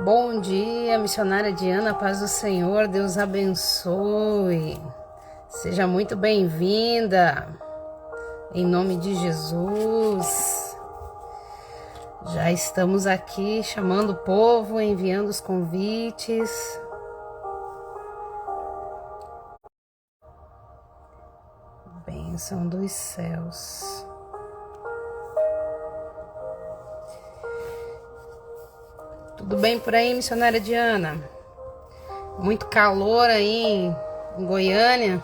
Bom dia, missionária Diana, paz do Senhor, Deus abençoe. Seja muito bem-vinda, em nome de Jesus. Já estamos aqui chamando o povo, enviando os convites. Bênção dos céus. Tudo bem por aí, missionária Diana? Muito calor aí em Goiânia.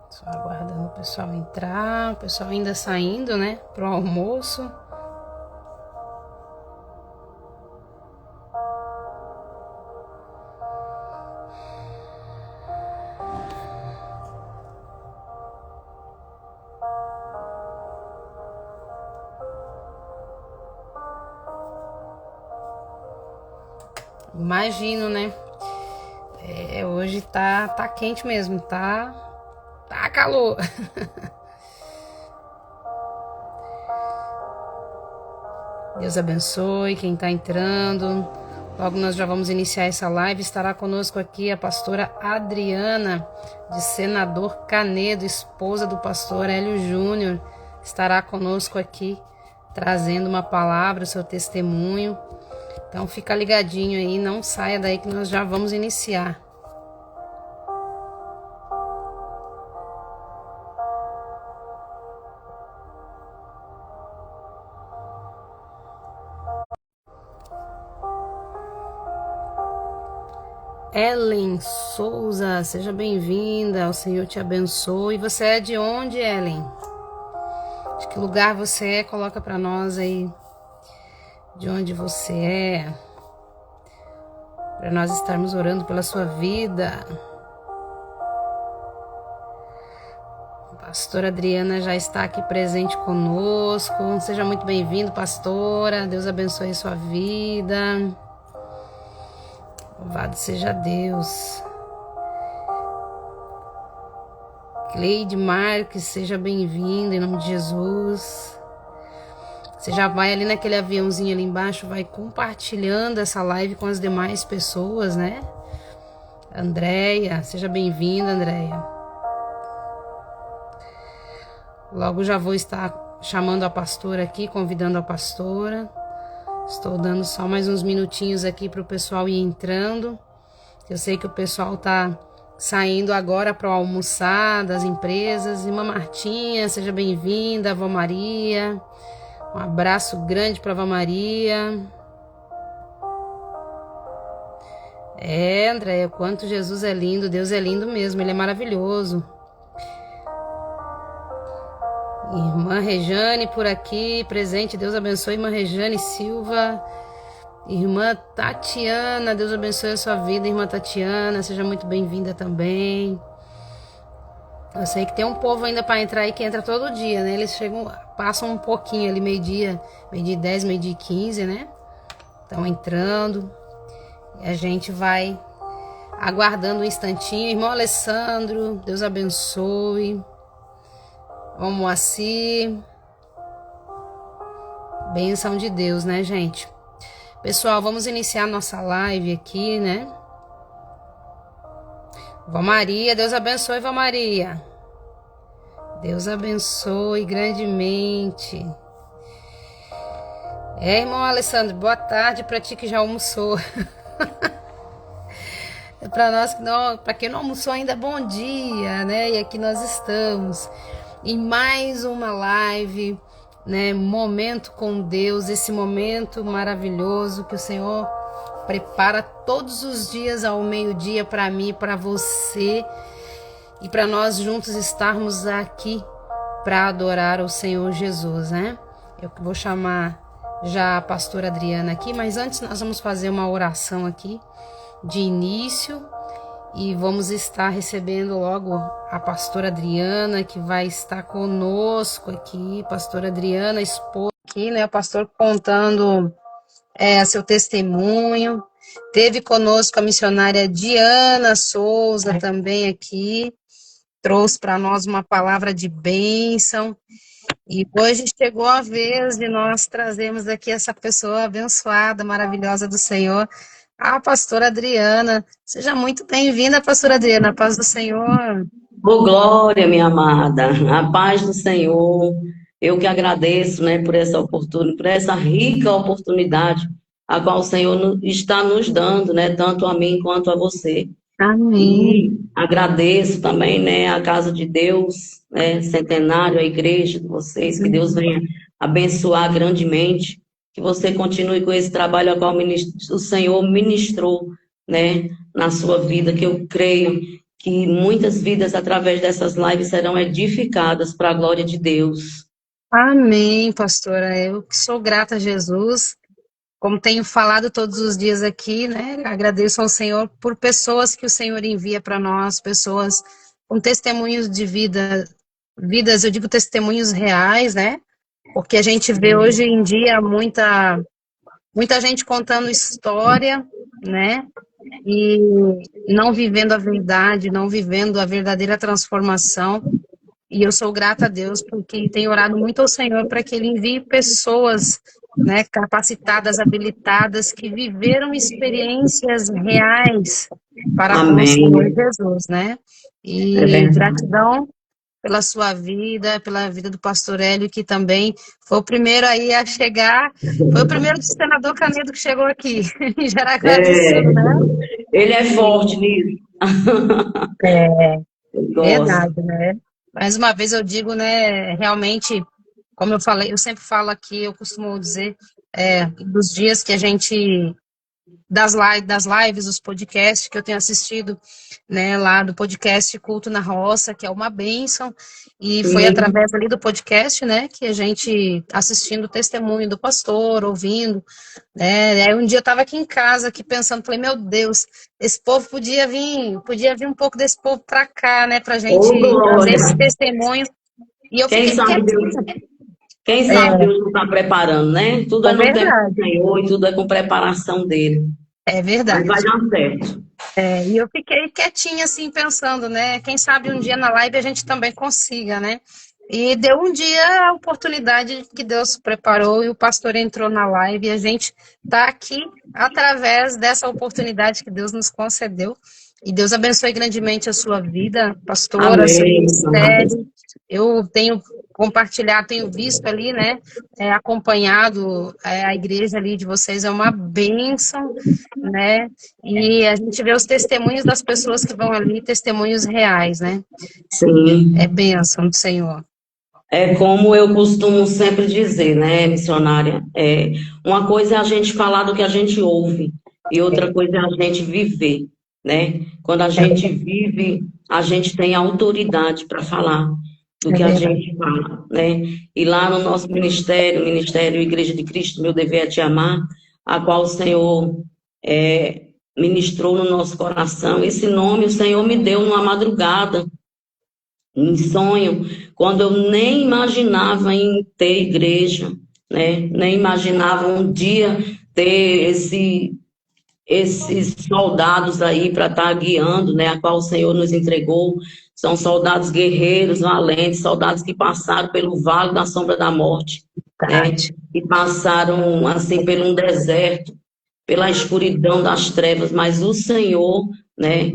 Só aguardando o pessoal entrar, o pessoal ainda saindo, né, pro almoço. Imagino, né? Hoje tá quente mesmo, tá calor. Deus abençoe quem tá entrando. Logo nós já vamos iniciar essa live. Estará conosco aqui a pastora Adriana, de Senador Canedo, esposa do pastor Hélio Júnior. Estará conosco aqui, trazendo uma palavra, o seu testemunho. Então fica ligadinho aí, não saia daí que nós já vamos iniciar. Ellen Souza, seja bem-vinda, o Senhor te abençoe. Você é de onde, Ellen? De que lugar você é? Coloca para nós aí de onde você é, para nós estarmos orando pela sua vida. A pastora Adriana já está aqui presente conosco. Seja muito bem-vindo, pastora. Deus abençoe a sua vida. Louvado seja Deus. Cleide Marques, seja bem-vinda em nome de Jesus. Você já vai ali naquele aviãozinho ali embaixo, vai compartilhando essa live com as demais pessoas, né? Andréia, seja bem-vinda, Andréia. Logo já vou estar chamando a pastora aqui, convidando a pastora. Estou dando só mais uns minutinhos aqui para o pessoal ir entrando. Eu sei que o pessoal está saindo agora para almoçar das empresas. Irmã Martinha, seja bem-vinda. Avó Maria, um abraço grande para a Avó Maria. André, o quanto Jesus é lindo, Deus é lindo mesmo, Ele é maravilhoso. Irmã Rejane por aqui, presente, Deus abençoe. Irmã Rejane Silva. Irmã Tatiana, Deus abençoe a sua vida. Irmã Tatiana, seja muito bem-vinda também. Eu sei que tem um povo ainda para entrar aí que entra todo dia, né? Eles chegam, passam um pouquinho ali, meio-dia 10, meio-dia 15, né? Estão entrando. E a gente vai aguardando um instantinho. Irmão Alessandro, Deus abençoe. Vamos assim. Bênção de Deus, né, gente? Pessoal, vamos iniciar nossa live aqui, né? Vó Maria, Deus abençoe, Vó Maria. Deus abençoe grandemente. Irmão Alessandro, boa tarde para ti que já almoçou. Para nós que não, para quem não almoçou ainda, bom dia, né? E aqui nós estamos em mais uma live, né? Momento com Deus, esse momento maravilhoso que o Senhor prepara todos os dias ao meio-dia para mim, para você e para nós juntos estarmos aqui para adorar o Senhor Jesus, né? Eu vou chamar já a pastora Adriana aqui, mas antes nós vamos fazer uma oração aqui de início e vamos estar recebendo logo a pastora Adriana, que vai estar conosco aqui, pastora Adriana, esposa aqui, né, o pastor contando seu testemunho. Teve conosco a missionária Diana Souza também aqui, trouxe para nós uma palavra de bênção. E hoje chegou a vez de nós trazermos aqui essa pessoa abençoada, maravilhosa do Senhor, a pastora Adriana. Seja muito bem-vinda, pastora Adriana, a paz do Senhor. Ô, glória, minha amada, a paz do Senhor. Eu que agradeço, né, por essa oportunidade, por essa rica oportunidade a qual o Senhor está nos dando, né, tanto a mim quanto a você. Amém. E agradeço também, né, a Casa de Deus, né, Centenário, a igreja de vocês, que Deus venha abençoar grandemente, que você continue com esse trabalho a qual o Senhor ministrou, né, na sua vida, que eu creio que muitas vidas através dessas lives serão edificadas para a glória de Deus. Amém, pastora. Eu que sou grata a Jesus. Como tenho falado todos os dias aqui, né? Agradeço ao Senhor por pessoas que o Senhor envia para nós, pessoas com testemunhos de vidas, eu digo testemunhos reais, né? Porque a gente vê hoje em dia muita gente contando história, né? E não vivendo a verdade, não vivendo a verdadeira transformação. E eu sou grata a Deus porque tenho orado muito ao Senhor para que Ele envie pessoas, né, capacitadas, habilitadas, que viveram experiências reais para com o Senhor Amém. Jesus, né? É E verdade. gratidão pela sua vida, pela vida do pastor Hélio, que também foi o primeiro aí a chegar, foi o primeiro senador Canedo que chegou aqui, em Jaraguá do É, Sul, né? ele é forte E, nisso. é, Eu gosto. verdade, né? Mais uma vez eu digo, né, realmente, como eu falei, eu sempre falo aqui, eu costumo dizer, dos dias que a gente, das lives, os podcasts que eu tenho assistido, né, lá do podcast Culto na Roça, que é uma bênção, e foi Sim. através ali do podcast, né, que a gente, assistindo o testemunho do pastor, ouvindo, né, aí um dia eu estava aqui em casa, aqui pensando, falei, meu Deus, esse povo podia vir um pouco desse povo para cá, né, pra Ô, gente trazer glória. esse testemunho, e eu Quem fiquei sabe Deus, quietinha. quem sabe Deus não está preparando, né? Tudo é É no tempo do verdade, Senhor e tudo é com preparação dele. é Mas vai verdade. dar certo. E eu fiquei quietinha, assim, pensando, né? Quem sabe um dia na live a gente também consiga, né? E deu um dia a oportunidade que Deus preparou e o pastor entrou na live e a gente está aqui através dessa oportunidade que Deus nos concedeu. E Deus abençoe grandemente a sua vida, pastora, seu Amém, amada. ministério. Eu tenho compartilhado, tenho visto ali, né? Acompanhado a igreja ali de vocês, é uma bênção, né? E a gente vê os testemunhos das pessoas que vão ali, testemunhos reais, né? É Sim. bênção do Senhor. É como eu costumo sempre dizer, né, missionária? Uma coisa é a gente falar do que a gente ouve, e outra coisa é a gente viver, né? Quando a É gente verdade, vive, a gente tem autoridade para falar do é que a verdade. gente fala, né? E lá no nosso ministério, Ministério Igreja de Cristo, meu dever é te amar, a qual o Senhor ministrou no nosso coração. Esse nome o Senhor me deu numa madrugada, em sonho, quando eu nem imaginava em ter igreja, né? Nem imaginava um dia ter esses soldados aí para estar guiando, né? A qual o Senhor nos entregou. São soldados guerreiros, valentes, soldados que passaram pelo vale da sombra da morte, né? Verdade. E passaram assim por um deserto, pela escuridão das trevas, mas o Senhor, né,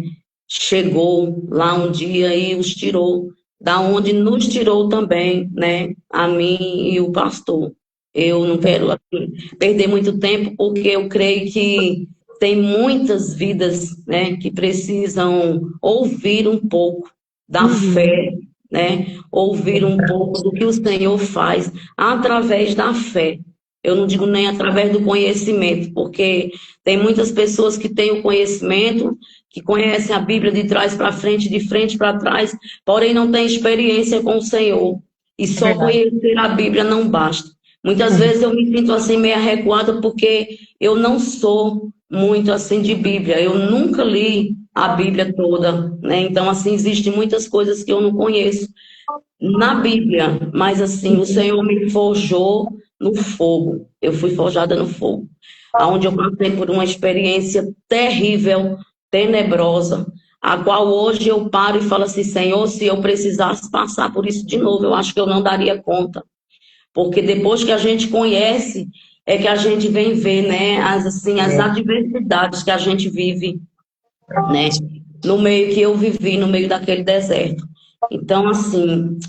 chegou lá um dia e os tirou, da onde nos tirou também, né, a mim e o pastor. Eu não quero assim, perder muito tempo, porque eu creio que tem muitas vidas, né, que precisam ouvir um pouco da Uhum. fé, né, ouvir um pouco do que o Senhor faz através da fé. Eu não digo nem através do conhecimento, porque tem muitas pessoas que têm o conhecimento, que conhecem a Bíblia de trás para frente, de frente para trás, porém não têm experiência com o Senhor. E É só verdade. conhecer a Bíblia não basta. Muitas vezes eu me sinto assim meio recuada porque eu não sou muito assim de Bíblia. Eu nunca li, a Bíblia toda, né? Então, assim, existem muitas coisas que eu não conheço na Bíblia, mas assim, o Senhor me forjou no fogo. Eu fui forjada no fogo, aonde eu passei por uma experiência terrível, tenebrosa, a qual hoje eu paro e falo assim, Senhor, se eu precisasse passar por isso de novo, eu acho que eu não daria conta. Porque depois que a gente conhece, é que a gente vem ver, né, as adversidades que a gente vive, né, no meio que eu vivi, no meio daquele deserto. Então, assim,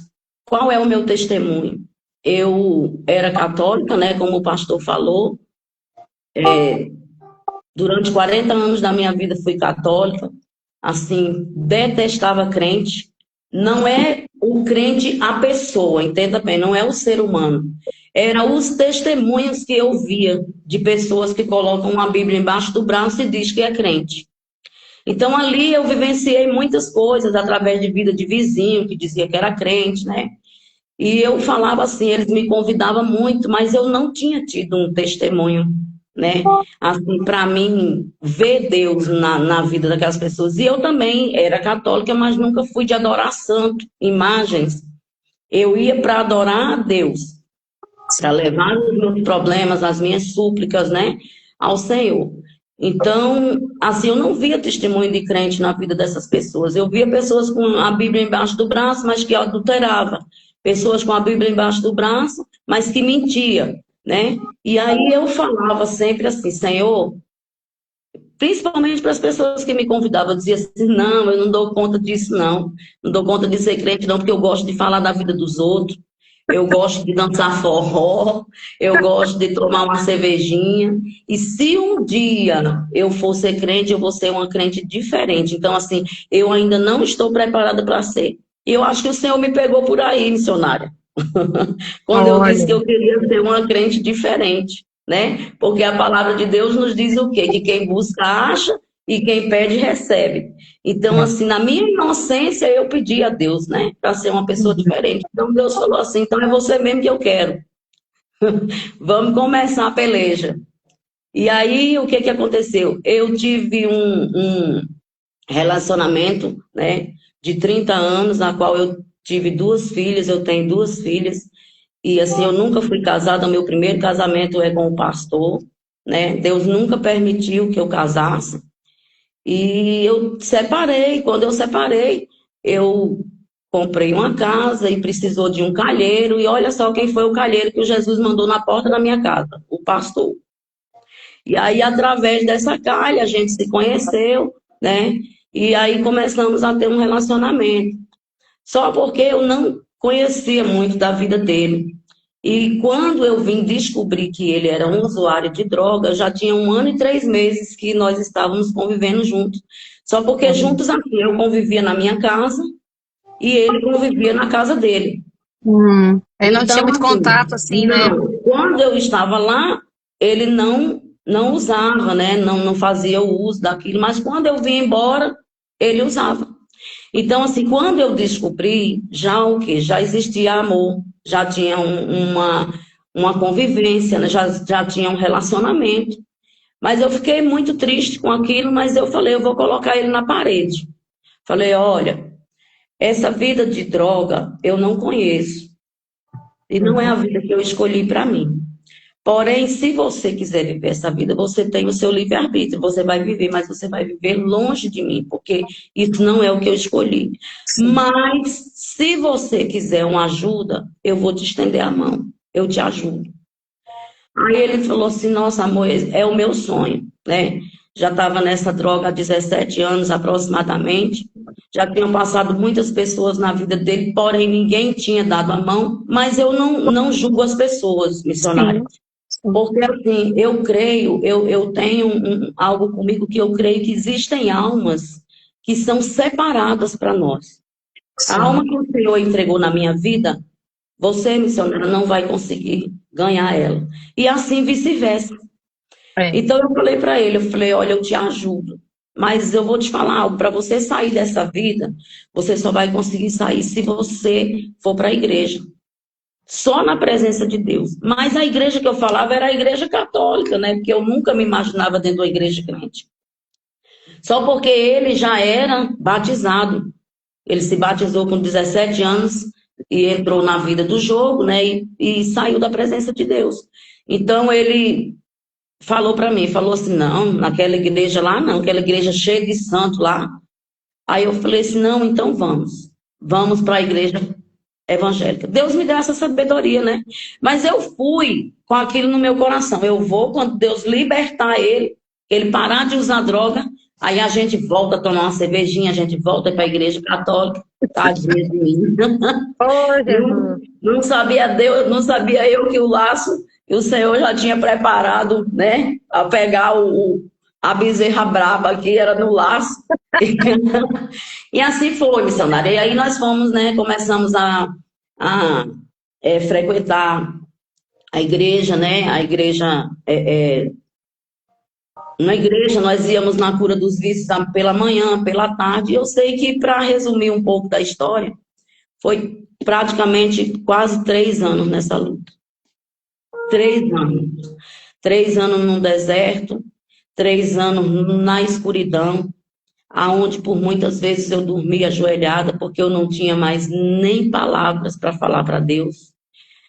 qual é o meu testemunho? Eu era católica, né, como o pastor falou, durante 40 anos da minha vida fui católica, assim, detestava crente. Não é o crente a pessoa, entenda bem, não é o ser humano. Eram os testemunhos que eu via de pessoas que colocam uma Bíblia embaixo do braço e diz que é crente. Então ali eu vivenciei muitas coisas através de vida de vizinho que dizia que era crente, né? E eu falava assim, eles me convidavam muito, mas eu não tinha tido um testemunho, né? Assim, para mim, ver Deus na vida daquelas pessoas. E eu também era católica, mas nunca fui de adorar santo, imagens. Eu ia para adorar a Deus, para levar os meus problemas, as minhas súplicas, né, ao Senhor. Então, assim, eu não via testemunho de crente na vida dessas pessoas. Eu via pessoas com a Bíblia embaixo do braço, mas que adulterava. Pessoas com a Bíblia embaixo do braço, mas que mentia, né? E aí eu falava sempre assim, Senhor, principalmente para as pessoas que me convidavam, eu dizia assim, não, eu não dou conta disso, não. Não dou conta de ser crente, não, porque eu gosto de falar da vida dos outros. Eu gosto de dançar forró, eu gosto de tomar uma cervejinha. E se um dia eu for ser crente, eu vou ser uma crente diferente. Então, assim, eu ainda não estou preparada para ser. E eu acho que o Senhor me pegou por aí, missionária. Quando eu disse que Olha, eu queria ser uma crente diferente, né? Porque a palavra de Deus nos diz o quê? Que quem busca acha e quem pede recebe. Então, assim, na minha inocência, eu pedi a Deus, né? Para ser uma pessoa diferente. Então, Deus falou assim: então é você mesmo que eu quero. Vamos começar a peleja. E aí, o que que aconteceu? Eu tive um relacionamento, né, de 30 anos, na qual eu tive duas filhas, eu tenho duas filhas. E assim, eu nunca fui casada, meu primeiro casamento é com o pastor, né? Deus nunca permitiu que eu casasse. E eu separei, quando eu separei, eu comprei uma casa e precisou de um calheiro, e olha só quem foi o calheiro que o Jesus mandou na porta da minha casa, o pastor. E aí, através dessa calha, a gente se conheceu, né? E aí começamos a ter um relacionamento. Só porque eu não conhecia muito da vida dele. E quando eu vim descobrir que ele era um usuário de droga, já tinha 1 ano e 3 meses que nós estávamos convivendo juntos. Só porque juntos assim, eu convivia na minha casa e ele convivia na casa dele. Aí não tinha Então, muito assim, contato, assim, né? não, quando eu estava lá, ele não usava, né? Não fazia o uso daquilo, mas quando eu vim embora, ele usava. Então, assim, quando eu descobri, já o quê? Já existia amor, já tinha uma convivência, né? Já tinha um relacionamento. Mas eu fiquei muito triste com aquilo, mas eu falei, eu vou colocar ele na parede. Falei, olha, essa vida de droga eu não conheço. E não é a vida que eu escolhi para mim. Porém, se você quiser viver essa vida, você tem o seu livre-arbítrio, você vai viver, mas você vai viver longe de mim, porque isso não é o que eu escolhi. Mas, se você quiser uma ajuda, eu vou te estender a mão, eu te ajudo. Aí ele falou assim, nossa, amor, é o meu sonho, né? Já estava nessa droga há 17 anos aproximadamente, já tinham passado muitas pessoas na vida dele, porém ninguém tinha dado a mão, mas eu não julgo as pessoas, missionária. Sim, sim. Porque assim, eu creio, eu tenho algo comigo que eu creio que existem almas que são separadas para nós. A alma que o Senhor entregou na minha vida, você, missionária, não vai conseguir ganhar ela. E assim vice-versa. É. Então eu falei para ele, eu falei, olha, eu te ajudo. Mas eu vou te falar algo, para você sair dessa vida, você só vai conseguir sair se você for para a igreja. Só na presença de Deus. Mas a igreja que eu falava era a igreja católica, né? Porque eu nunca me imaginava dentro da igreja crente. Só porque ele já era batizado. Ele se batizou com 17 anos e entrou na vida do jogo, né? E saiu da presença de Deus. Então ele falou para mim, falou assim, não, naquela igreja lá não, aquela igreja cheia de santo lá. Aí eu falei assim, não, então vamos para a igreja evangélica. Deus me deu essa sabedoria, né? Mas eu fui com aquilo no meu coração. Eu vou quando Deus libertar ele parar de usar droga, aí a gente volta a tomar uma cervejinha, a gente volta para a igreja católica. Tadinha de mim. Oh, Não, Jesus. não sabia Deus, não sabia eu que o laço que o Senhor já tinha preparado, né? A pegar a bezerra braba que era no laço. E assim foi, missionária. E aí nós fomos, né? Começamos a frequentar a igreja, né? A igreja, na igreja nós íamos na cura dos vícios pela manhã, pela tarde. E eu sei que, para resumir um pouco da história, foi praticamente quase 3 anos nessa luta. 3 anos. 3 anos no deserto, 3 anos na escuridão, aonde por muitas vezes eu dormia ajoelhada, porque eu não tinha mais nem palavras para falar para Deus.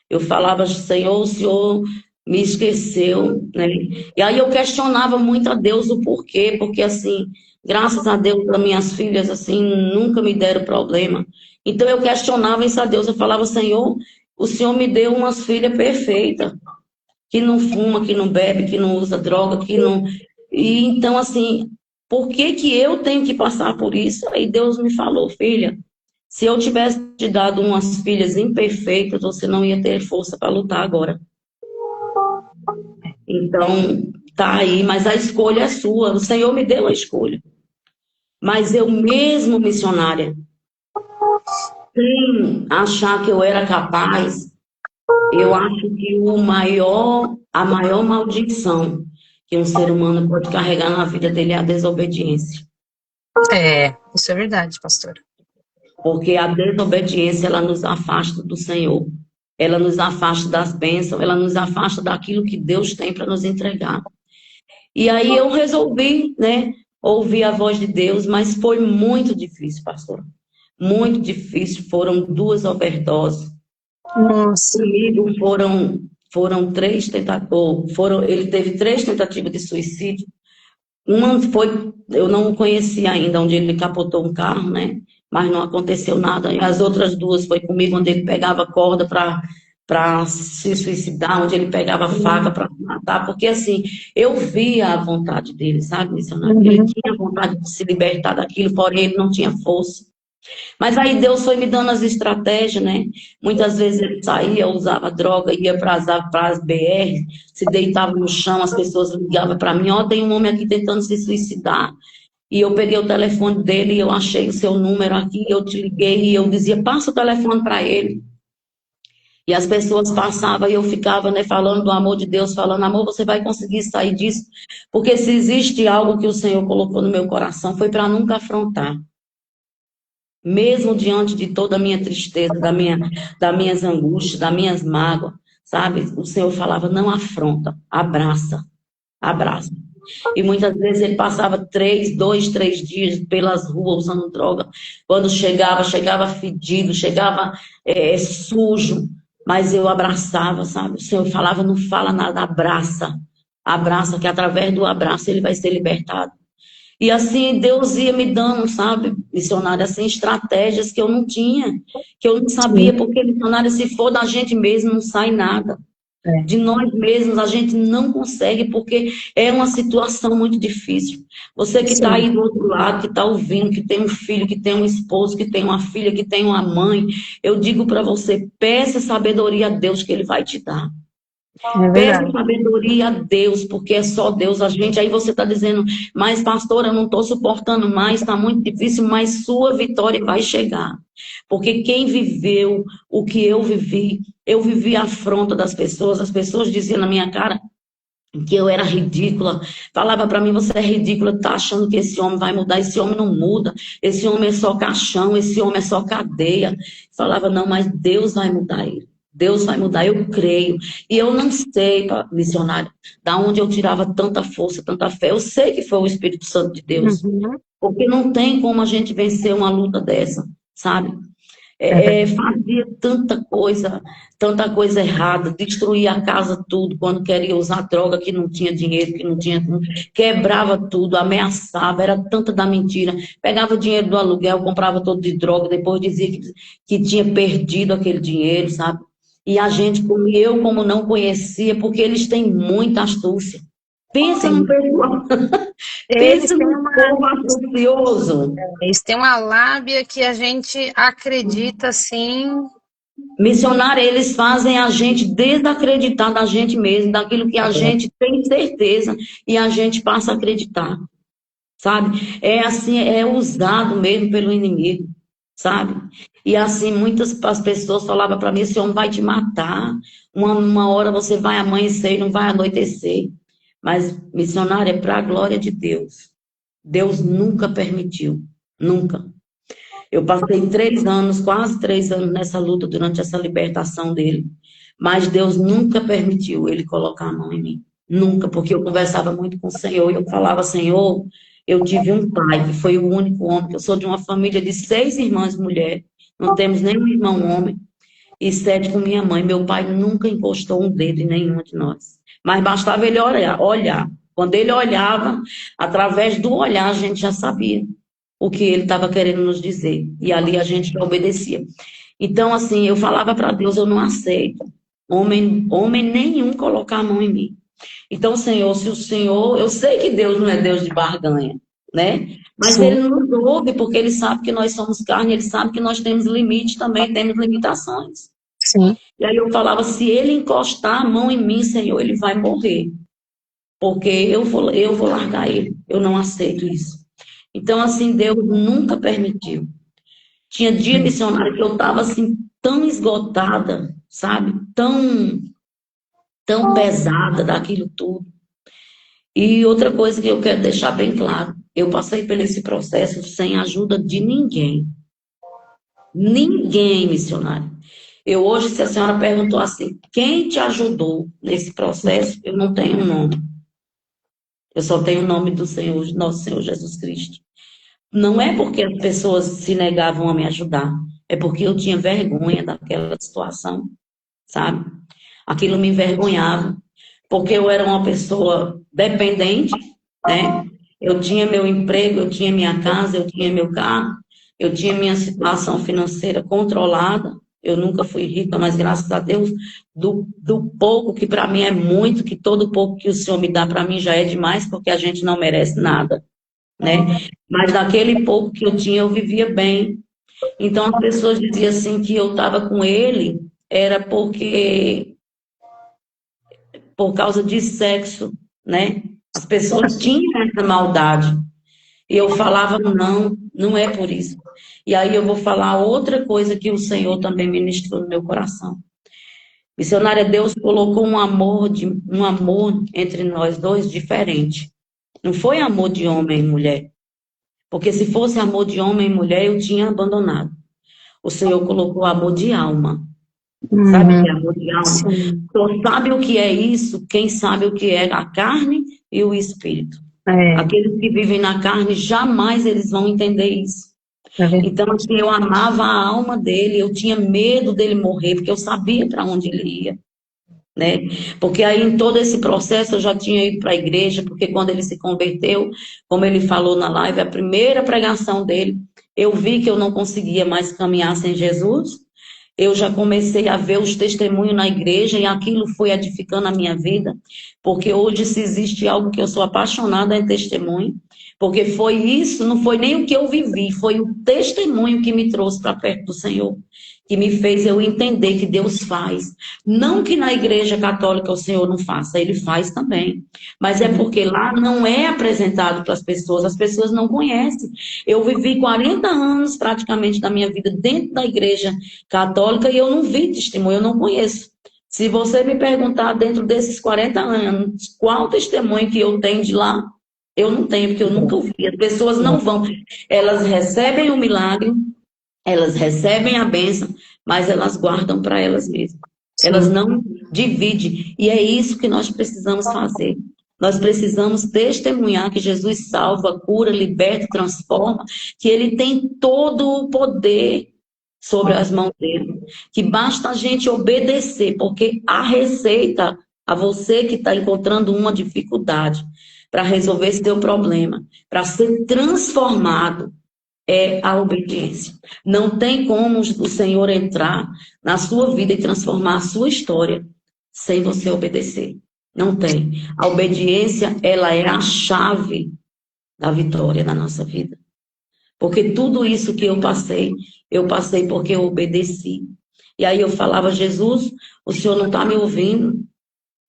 Eu falava, Senhor, o Senhor me esqueceu, né? E aí eu questionava muito a Deus o porquê, porque assim, graças a Deus, as minhas filhas, assim, nunca me deram problema. Então eu questionava isso a Deus, eu falava, Senhor, o Senhor me deu umas filhas perfeitas, que não fuma, que não bebe, que não usa droga, que não... E então, assim, por que que eu tenho que passar por isso? Aí Deus me falou, filha, se eu tivesse te dado umas filhas imperfeitas, você não ia ter força para lutar agora. Então, tá aí, mas a escolha é sua. O Senhor me deu a escolha. Mas eu mesmo, missionária, sem achar que eu era capaz, eu acho que a maior maldição que um ser humano pode carregar na vida dele é a desobediência. Isso é verdade, pastora. Porque a desobediência, ela nos afasta do Senhor. Ela nos afasta das bênçãos, ela nos afasta daquilo que Deus tem para nos entregar. E aí eu resolvi, né, ouvir a voz de Deus, mas foi muito difícil, pastor. Muito difícil. Foram 2 overdoses. Nossa. Comigo foram 3 tentativas. Ele teve 3 tentativas de suicídio. Uma foi, eu não conhecia ainda, onde ele capotou um carro, né? Mas não aconteceu nada. E as outras 2 foi comigo, onde ele pegava corda para se suicidar, onde ele pegava faca para matar, porque assim, eu via a vontade dele, sabe, missionário? Ele tinha vontade de se libertar daquilo, porém ele não tinha força. Mas aí Deus foi me dando as estratégias, né? Muitas vezes ele saía, usava droga, ia para as BR, se deitava no chão, as pessoas ligavam para mim, ó, tem um homem aqui tentando se suicidar. E eu peguei o telefone dele e eu achei o seu número aqui, eu te liguei e eu dizia, passa o telefone para ele. E as pessoas passavam e eu ficava, né, falando do amor de Deus, falando, amor, você vai conseguir sair disso. Porque se existe algo que o Senhor colocou no meu coração, foi para nunca afrontar. Mesmo diante de toda a minha tristeza, das minhas angústias, das minhas mágoas, sabe? O Senhor falava, não afronta, abraça, abraça. E muitas vezes ele passava 2, 3 dias pelas ruas usando droga. Quando chegava fedido, chegava sujo, mas eu abraçava, sabe? O Senhor falava, não fala nada, abraça, abraça, que através do abraço ele vai ser libertado. E assim, Deus ia me dando, sabe, missionária, assim, estratégias que eu não tinha, que eu não sabia, porque, missionária, se for da gente mesmo, não sai nada. De nós mesmos, a gente não consegue, porque é uma situação muito difícil. Você que está aí do outro lado, que está ouvindo, que tem um filho, que tem um esposo, que tem uma filha, que tem uma mãe, eu digo para você, peça sabedoria a Deus que Ele vai te dar. Peça sabedoria a Deus, porque é só Deus. A gente, aí você está dizendo, mas pastora, eu não estou suportando mais, está muito difícil, mas sua vitória vai chegar. Porque quem viveu o que eu vivi a afronta das pessoas, as pessoas diziam na minha cara que eu era ridícula, falava para mim, você é ridícula, tá achando que esse homem vai mudar, esse homem não muda, esse homem é só caixão, esse homem é só cadeia. Falava, não, mas Deus vai mudar ele. Deus vai mudar, eu creio. E eu não sei, missionário, da onde eu tirava tanta força, tanta fé. Eu sei que foi o Espírito Santo de Deus. Uhum. Porque não tem como a gente vencer uma luta dessa, sabe? É verdade. Fazia tanta coisa errada, destruía a casa tudo, quando queria usar droga que não tinha dinheiro, que não tinha, quebrava tudo, ameaçava, era tanta da mentira, pegava o dinheiro do aluguel, comprava todo de droga, depois dizia que tinha perdido aquele dinheiro, sabe? E a gente, como eu, como não conhecia, porque eles têm muita astúcia. Pensa num Sim. pessoal, Eles pensa têm num povo astucioso. eles têm uma lábia que a gente acredita assim. Missionário, eles fazem a gente desacreditar da gente mesmo, daquilo que a gente tem certeza e a gente passa a acreditar, sabe? É assim, é usado mesmo pelo inimigo, sabe? E assim, muitas as pessoas falavam para mim, esse homem vai te matar, uma hora você vai amanhecer e não vai anoitecer. Mas, missionário, é para a glória de Deus. Deus nunca permitiu, nunca. Eu passei 3 anos, quase 3 anos nessa luta durante essa libertação dele. Mas Deus nunca permitiu ele colocar a mão em mim. Nunca, porque eu conversava muito com o Senhor e eu falava, Senhor, eu tive um pai que foi o único homem, que eu sou de uma família de 6 irmãs mulheres, não temos nenhum irmão homem, e 7 com minha mãe. Meu pai nunca encostou um dedo em nenhuma de nós. Mas bastava ele olhar. Quando ele olhava, através do olhar, a gente já sabia o que ele estava querendo nos dizer. E ali a gente obedecia. Então, assim, eu falava para Deus, eu não aceito homem nenhum colocar a mão em mim. Então, Senhor, se o Senhor, eu sei que Deus não é Deus de barganha, né? Mas Sim, ele nos ouve porque ele sabe que nós somos carne, ele sabe que nós temos limites também, temos limitações. sim. E aí eu falava, se ele encostar a mão em mim, Senhor, ele vai morrer, porque eu vou largar ele. Eu não aceito isso. Então, assim, Deus nunca permitiu. Tinha dia missionário que eu estava assim tão esgotada, sabe? Tão pesada daquilo tudo. E outra coisa que eu quero deixar bem claro, eu passei por esse processo sem ajuda de ninguém. Ninguém, missionário. Eu hoje, se a senhora perguntou assim, quem te ajudou nesse processo, eu não tenho nome. Eu só tenho o nome do Senhor, nosso Senhor Jesus Cristo. Não é porque as pessoas se negavam a me ajudar, é porque eu tinha vergonha daquela situação, sabe? Aquilo me envergonhava, porque eu era uma pessoa dependente, né? Eu tinha meu emprego, eu tinha minha casa, eu tinha meu carro, eu tinha minha situação financeira controlada. Eu nunca fui rica, mas graças a Deus, do pouco que para mim é muito, que todo pouco que o Senhor me dá para mim já é demais, porque a gente não merece nada, né? Mas daquele pouco que eu tinha, eu vivia bem. Então as pessoas diziam assim que eu estava com ele, era porque por causa de sexo, né? As pessoas tinham essa maldade. E eu falava, não, não é por isso. E aí eu vou falar outra coisa que o Senhor também ministrou no meu coração. Missionária, Deus colocou um amor entre nós dois diferente. Não foi amor de homem e mulher. Porque se fosse amor de homem e mulher, eu tinha abandonado. O Senhor colocou amor de alma. Sabe o que é Uhum. amor de alma? Sim. Só sabe o que é isso quem sabe o que é a carne e o espírito. É, Aqueles que vivem na carne, jamais eles vão entender isso. é verdade. Então, assim, eu amava a alma dele, eu tinha medo dele morrer, porque eu sabia para onde ele ia, né? Porque aí, em todo esse processo, eu já tinha ido para a igreja, porque quando ele se converteu, como ele falou na live, a primeira pregação dele, eu vi que eu não conseguia mais caminhar sem Jesus. Eu já comecei a ver os testemunhos na igreja e aquilo foi edificando a minha vida, porque hoje se existe algo que eu sou apaixonada em testemunho, porque foi isso, não foi nem o que eu vivi, foi o testemunho que me trouxe para perto do Senhor, que me fez eu entender que Deus faz. Não que na igreja católica o Senhor não faça, ele faz também, mas é porque lá não é apresentado para as pessoas não conhecem. Eu vivi 40 anos praticamente da minha vida dentro da igreja católica e eu não vi testemunho, eu não conheço. Se você me perguntar dentro desses 40 anos, qual testemunho que eu tenho de lá, eu não tenho, porque eu nunca ouvi. As pessoas não vão. Elas recebem o milagre, elas recebem a bênção, mas elas guardam para elas mesmas. Elas Sim. não dividem. E é isso que nós precisamos fazer. Nós precisamos testemunhar que Jesus salva, cura, liberta, transforma, que Ele tem todo o poder sobre as mãos dele. Que basta a gente obedecer, porque a receita a você que está encontrando uma dificuldade para resolver esse teu problema, para ser transformado, é a obediência. Não tem como o Senhor entrar na sua vida e transformar a sua história sem você obedecer. Não tem. A obediência, ela é a chave da vitória na nossa vida. Porque tudo isso que eu passei porque eu obedeci. E aí eu falava, Jesus, o Senhor não está me ouvindo.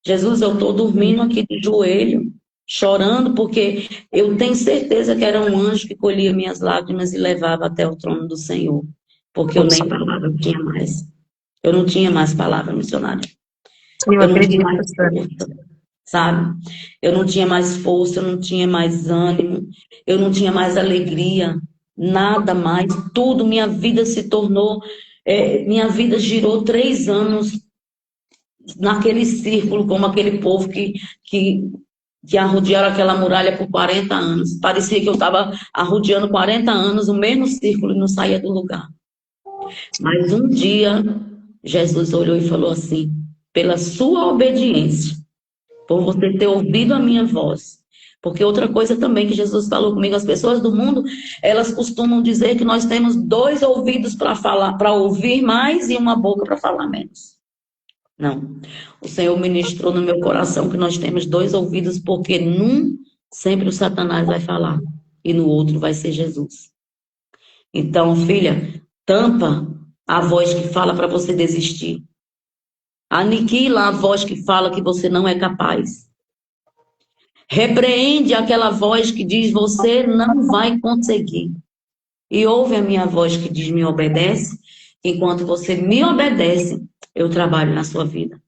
Jesus, eu estou dormindo aqui de joelho, chorando, porque eu tenho certeza que era um anjo que colhia minhas lágrimas e levava até o trono do Senhor. Porque eu nem palavra tinha mais. Eu não tinha mais palavra, missionária. Eu Eu não tinha acredito, mais pastora. força, sabe? Eu não tinha mais força, eu não tinha mais ânimo, eu não tinha mais alegria, nada mais. Tudo, minha vida se tornou... minha vida girou 3 anos naquele círculo, como aquele povo que arrodearam aquela muralha por 40 anos. Parecia que eu estava arrodeando 40 anos o mesmo círculo e não saía do lugar. Mas um dia, Jesus olhou e falou assim, pela sua obediência, por você ter ouvido a minha voz. Porque outra coisa também que Jesus falou comigo, as pessoas do mundo, elas costumam dizer que nós temos 2 ouvidos para falar, para ouvir mais e uma boca para falar menos. Não. O Senhor ministrou no meu coração que nós temos 2 ouvidos, porque num sempre o Satanás vai falar e no outro vai ser Jesus. Então, filha, tampa a voz que fala para você desistir. Aniquila a voz que fala que você não é capaz. Repreende aquela voz que diz você não vai conseguir. E ouve a minha voz que diz me obedece. Enquanto você me obedece, eu trabalho na sua vida.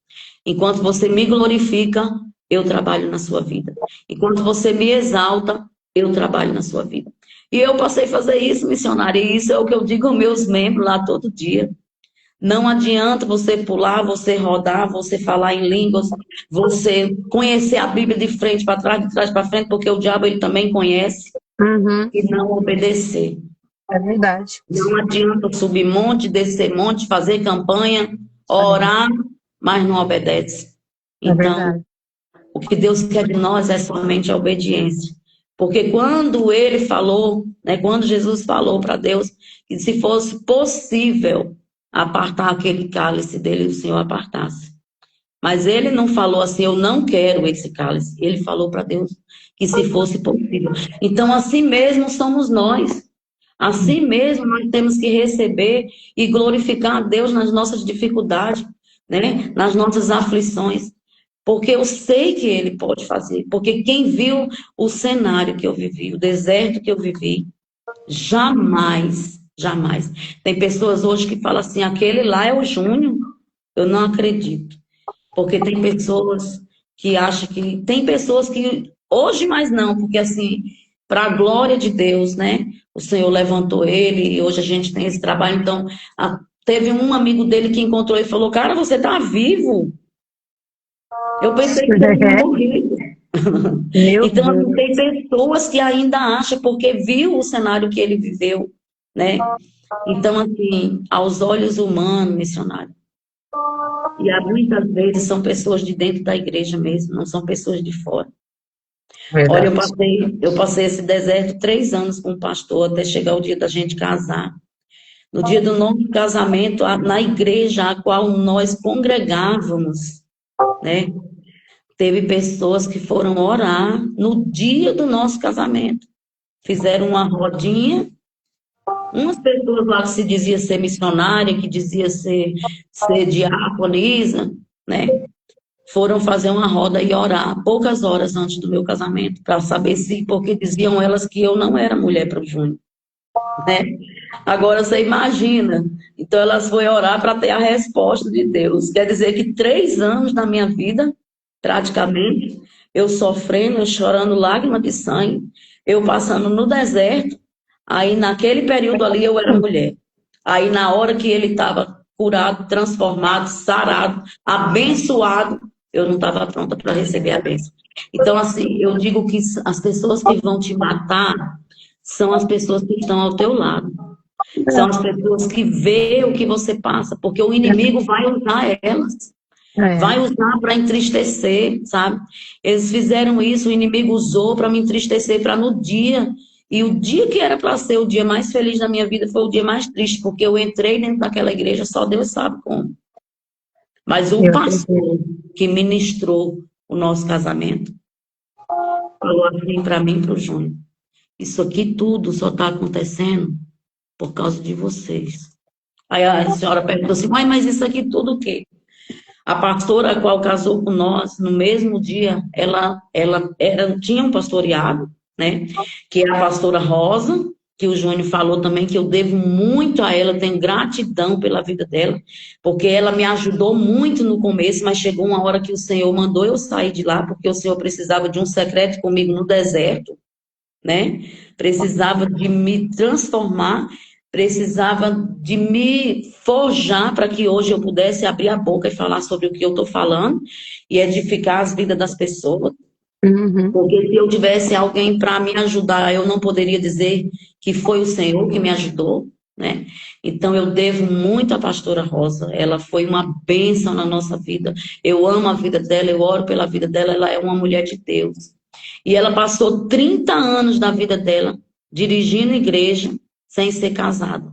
Enquanto você me glorifica, eu trabalho na sua vida. Enquanto você me exalta, eu trabalho na sua vida. E eu passei a fazer isso, missionária, e isso é o que eu digo aos meus membros lá todo dia. Não adianta você pular, você rodar, você falar em línguas, você conhecer a Bíblia de frente para trás, de trás para frente, porque o diabo ele também conhece, Uhum. e não obedecer. É verdade. Não adianta subir monte, descer monte, fazer campanha, orar, mas não obedece. É Então, verdade. o que Deus quer de nós é somente a obediência. Porque quando ele falou, né, quando Jesus falou para Deus que se fosse possível apartar aquele cálice dele, o Senhor apartasse. Mas ele não falou assim, eu não quero esse cálice. Ele falou para Deus que se fosse possível. Então, assim mesmo somos nós. Assim mesmo nós temos que receber e glorificar a Deus nas nossas dificuldades, né? Nas nossas aflições. Porque eu sei que Ele pode fazer. Porque quem viu o cenário que eu vivi, o deserto que eu vivi, jamais, jamais. Tem pessoas hoje que falam assim, aquele lá é o Júnior. Eu não acredito. Porque tem pessoas que acham que... Tem pessoas que... Hoje mais não, porque assim, para a glória de Deus, né? O Senhor levantou ele e hoje a gente tem esse trabalho. Então, teve um amigo dele que encontrou e falou, cara, você tá vivo? Eu pensei que você tinha morrido. Então, assim, tem pessoas que ainda acham, porque viu o cenário que ele viveu, né? Então, assim, aos olhos humanos, missionário, e muitas vezes são pessoas de dentro da igreja mesmo, não são pessoas de fora. Verdade. Olha, eu passei esse deserto 3 anos com o pastor, até chegar o dia da gente casar. No dia do nosso casamento, na igreja a qual nós congregávamos, né? Teve pessoas que foram orar no dia do nosso casamento. Fizeram uma rodinha. Umas pessoas lá que se dizia ser missionária, que dizia ser diaconisa, né? Foram fazer uma roda e orar poucas horas antes do meu casamento, para saber se, porque diziam elas que eu não era mulher para o Júnior, né? Agora você imagina, então elas foram orar para ter a resposta de Deus. Quer dizer que 3 anos da minha vida, praticamente, eu sofrendo, eu chorando lágrimas de sangue, eu passando no deserto, aí naquele período ali eu era mulher. Aí na hora que ele estava curado, transformado, sarado, abençoado, eu não estava pronta para receber a bênção. Então, assim, eu digo que as pessoas que vão te matar são as pessoas que estão ao teu lado. São as pessoas que veem o que você passa, porque o inimigo vai usar elas. Vai usar para entristecer, sabe? Eles fizeram isso, o inimigo usou para me entristecer, para no dia. E o dia que era para ser o dia mais feliz da minha vida foi o dia mais triste, porque eu entrei dentro daquela igreja, só Deus sabe como. Mas o pastor que ministrou o nosso casamento falou assim para mim e para o Júnior: isso aqui tudo só está acontecendo por causa de vocês. Aí a senhora perguntou assim: mãe, mas isso aqui tudo o quê? A pastora a qual casou com nós, no mesmo dia, ela tinha um pastoreado, né? Que é a pastora Rosa, que o Júnior falou também, que eu devo muito a ela, tenho gratidão pela vida dela, porque ela me ajudou muito no começo, mas chegou uma hora que o Senhor mandou eu sair de lá, porque o Senhor precisava de um secreto comigo no deserto, né? Precisava de me transformar, precisava de me forjar para que hoje eu pudesse abrir a boca e falar sobre o que eu estou falando e edificar as vidas das pessoas. Porque se eu tivesse alguém para me ajudar, eu não poderia dizer que foi o Senhor que me ajudou, né? Então eu devo muito à pastora Rosa. Ela foi uma bênção na nossa vida. Eu amo a vida dela, eu oro pela vida dela. Ela é uma mulher de Deus. E ela passou 30 anos da vida dela dirigindo igreja sem ser casada.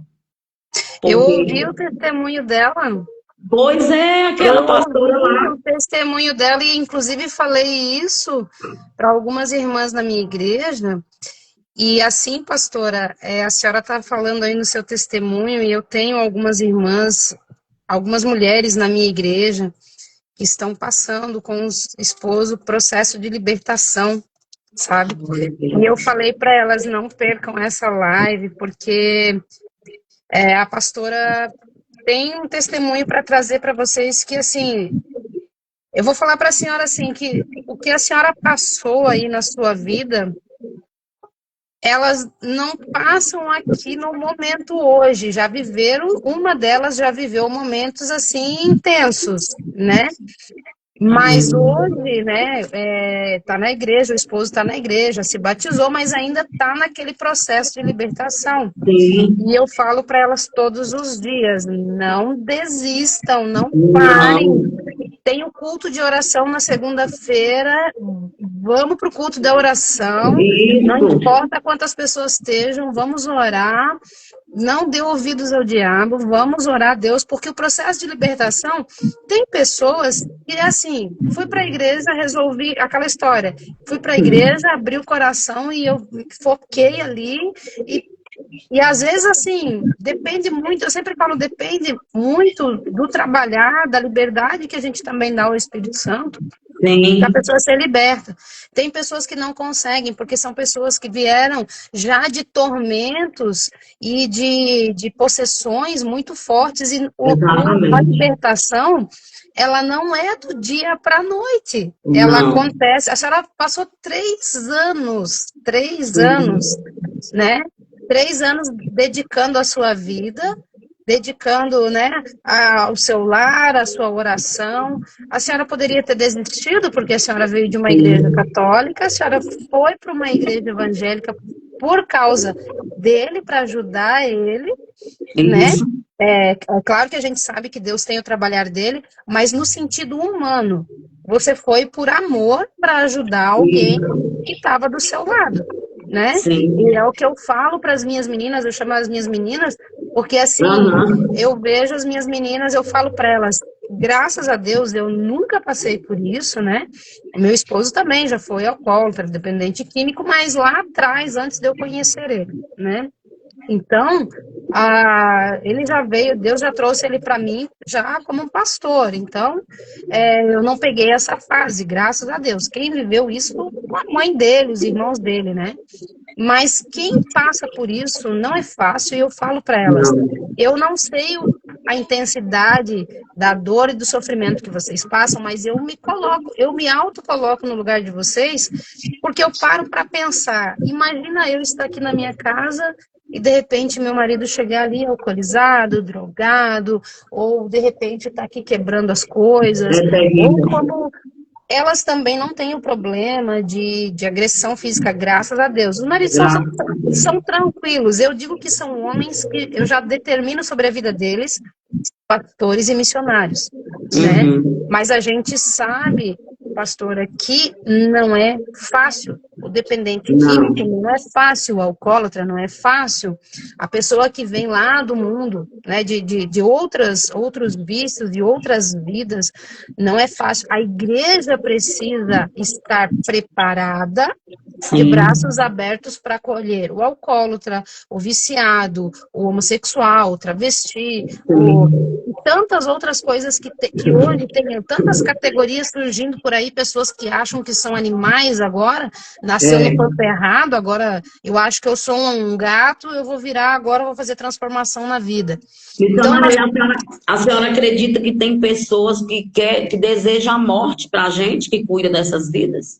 Eu ouvi o testemunho dela. Pois é, aquela pastora lá. O testemunho dela, e inclusive falei isso para algumas irmãs na minha igreja. E assim, pastora, a senhora está falando aí no seu testemunho, e eu tenho algumas irmãs, algumas mulheres na minha igreja que estão passando com os esposos processo de libertação, sabe? E eu falei para elas: não percam essa live, porque a pastora tem um testemunho para trazer para vocês que, assim, eu vou falar para a senhora assim, que o que a senhora passou aí na sua vida, elas não passam aqui no momento hoje, já viveram, uma delas já viveu momentos assim intensos, né? Mas hoje, né, tá na igreja, o esposo está na igreja, se batizou, mas ainda está naquele processo de libertação. Sim. E eu falo para elas todos os dias: não desistam, não parem. Tem o culto de oração na segunda-feira, vamos para o culto da oração, não importa quantas pessoas estejam, vamos orar, não dê ouvidos ao diabo, vamos orar a Deus, porque o processo de libertação, tem pessoas que, assim, fui para a igreja, resolvi aquela história, fui para a igreja, abri o coração e eu foquei ali, e às vezes, assim, depende muito, eu sempre falo, depende muito do trabalhar, da liberdade que a gente também dá ao Espírito Santo, para a pessoa ser liberta. Tem pessoas que não conseguem, porque são pessoas que vieram já de tormentos e de possessões muito fortes, e a libertação, ela não é do dia para a noite, ela acontece. A senhora passou 3 anos, né? 3 anos dedicando a sua vida, dedicando, né, ao seu lar, à sua oração. A senhora poderia ter desistido, porque a senhora veio de uma igreja católica, a senhora foi para uma igreja evangélica por causa dele, para ajudar ele, né? É claro que a gente sabe que Deus tem o trabalhar dele, mas no sentido humano, você foi por amor para ajudar alguém que estava do seu lado, né? E é o que eu falo para as minhas meninas, eu chamo as minhas meninas, porque assim, eu vejo as minhas meninas, eu falo para elas: graças a Deus eu nunca passei por isso, né? Meu esposo também já foi alcoólatra, dependente químico, mas lá atrás, antes de eu conhecer ele, né? Então, ele já veio, Deus já trouxe ele para mim já como um pastor. Então, eu não peguei essa fase, graças a Deus. Quem viveu isso foi a mãe dele, os irmãos dele, né? Mas quem passa por isso não é fácil, e eu falo para elas: eu não sei a intensidade da dor e do sofrimento que vocês passam, mas eu me auto-coloco no lugar de vocês, porque eu paro para pensar: imagina eu estar aqui na minha casa, e de repente meu marido chegar ali alcoolizado, drogado, ou de repente tá aqui quebrando as coisas, É ou terrível. como elas também não têm o problema de agressão física, graças a Deus. Os maridos Graças a Deus. são tranquilos. Eu digo que são homens que eu já determino sobre a vida deles, pastores e missionários, né? Uhum. Mas a gente sabe, pastora, que não é fácil. O dependente Não, químico não é fácil, o alcoólatra não é fácil. A pessoa que vem lá do mundo, né, de outros vícios, de outras vidas, não é fácil. A igreja precisa estar preparada, de sim, braços abertos para acolher o alcoólatra, o viciado, o homossexual, o travesti, sim. e tantas outras coisas que hoje tem tantas categorias surgindo por aí, pessoas que acham que são animais agora, nasceu no É. corpo errado, agora eu acho que eu sou um gato, eu vou virar agora, eu vou fazer transformação na vida. Então, nós, Missionária, a senhora acredita que tem pessoas que desejam a morte para a gente que cuida dessas vidas?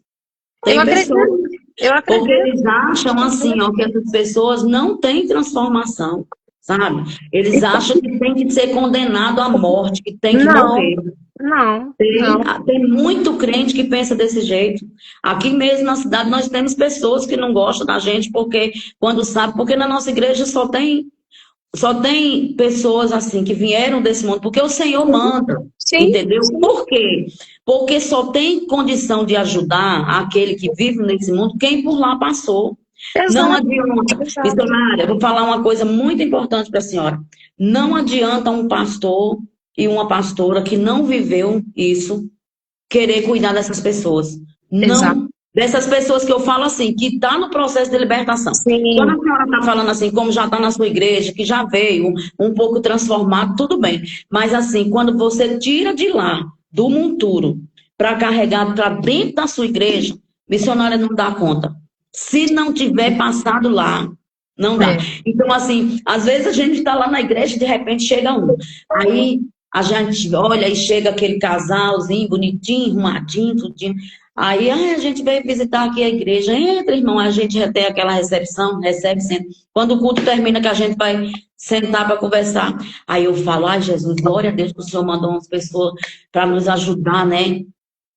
eu Tem acredito, pessoas, eu porque acredito. eles acham assim, ó, que essas pessoas não têm transformação, sabe? Eles acham que tem que ser condenado à morte, que tem que Não, morrer. não, Tem, não. tem muito crente que pensa desse jeito. Aqui mesmo na cidade nós temos pessoas que não gostam da gente porque quando sabe, porque na nossa igreja só tem pessoas assim que vieram desse mundo, porque o Senhor manda, Sim, entendeu? sim, Por quê? Porque só tem condição de ajudar aquele que vive nesse mundo quem por lá passou. Não exato, adianta, exato. missionária, vou falar uma coisa muito importante para a senhora. Não adianta um pastor e uma pastora que não viveu isso querer cuidar dessas pessoas. Exato. Não, dessas pessoas que eu falo assim, que está no processo de libertação. Quando Sim, a senhora está falando assim, como já está na sua igreja, que já veio um pouco transformado, tudo bem. Mas assim, quando você tira de lá, do monturo, para carregar para dentro da sua igreja, missionária não dá conta. Se não tiver passado lá, não dá. é. Então, assim, às vezes a gente está lá na igreja e de repente chega um. Aí a gente olha e chega aquele casalzinho, bonitinho, arrumadinho, tudinho. Aí a gente veio visitar aqui a igreja. Entra, irmão, a gente já tem aquela recepção, recebe sempre. Quando o culto termina, que a gente vai sentar para conversar. Aí eu falo, ai, Jesus, glória a Deus que o Senhor mandou umas pessoas para nos ajudar, né,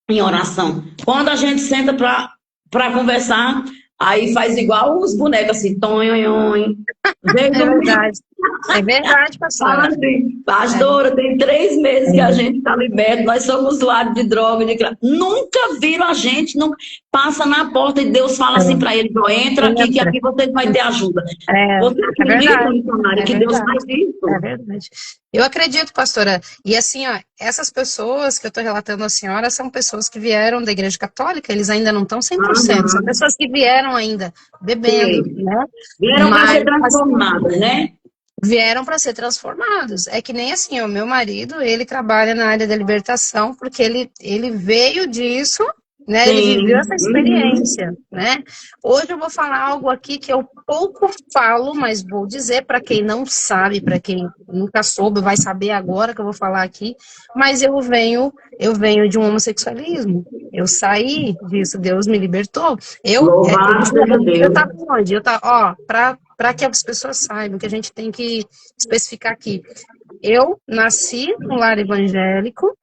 em oração. Quando a gente senta para conversar, aí faz igual os bonecos, assim, tonhonhon. É Veio verdade. É verdade, fala pastora. assim, É, pastora, tem 3 meses que a é, gente está liberto, nós somos usuários de droga, nunca viram a gente, não passa na porta e Deus fala assim para eles, ó, entra aqui que entra. aqui vocês vão ter ajuda. É, Você é acredita, verdade. missionário, É que Deus verdade. faz É isso? verdade. Eu acredito, pastora. E assim, ó, essas pessoas que eu estou relatando à senhora são pessoas que vieram da Igreja Católica, eles ainda não estão 100%. São Aham, pessoas que vieram ainda bebendo, sei. né? Vieram para Mas ser transformados, né? vieram para ser transformados. É que nem assim, o meu marido, ele trabalha na área da libertação porque ele veio disso, né? Ele viveu Sim. essa Uhum. experiência, né? Hoje eu vou falar algo aqui que eu pouco falo, mas vou dizer para quem não sabe, para quem nunca soube, vai saber agora que eu vou falar aqui, mas eu venho de um homossexualismo. Eu saí disso, Deus me libertou. Louvado seja Eu Deus. estava onde? Eu tava, ó, para que as pessoas saibam que a gente tem que especificar aqui. Eu nasci no lar evangélico,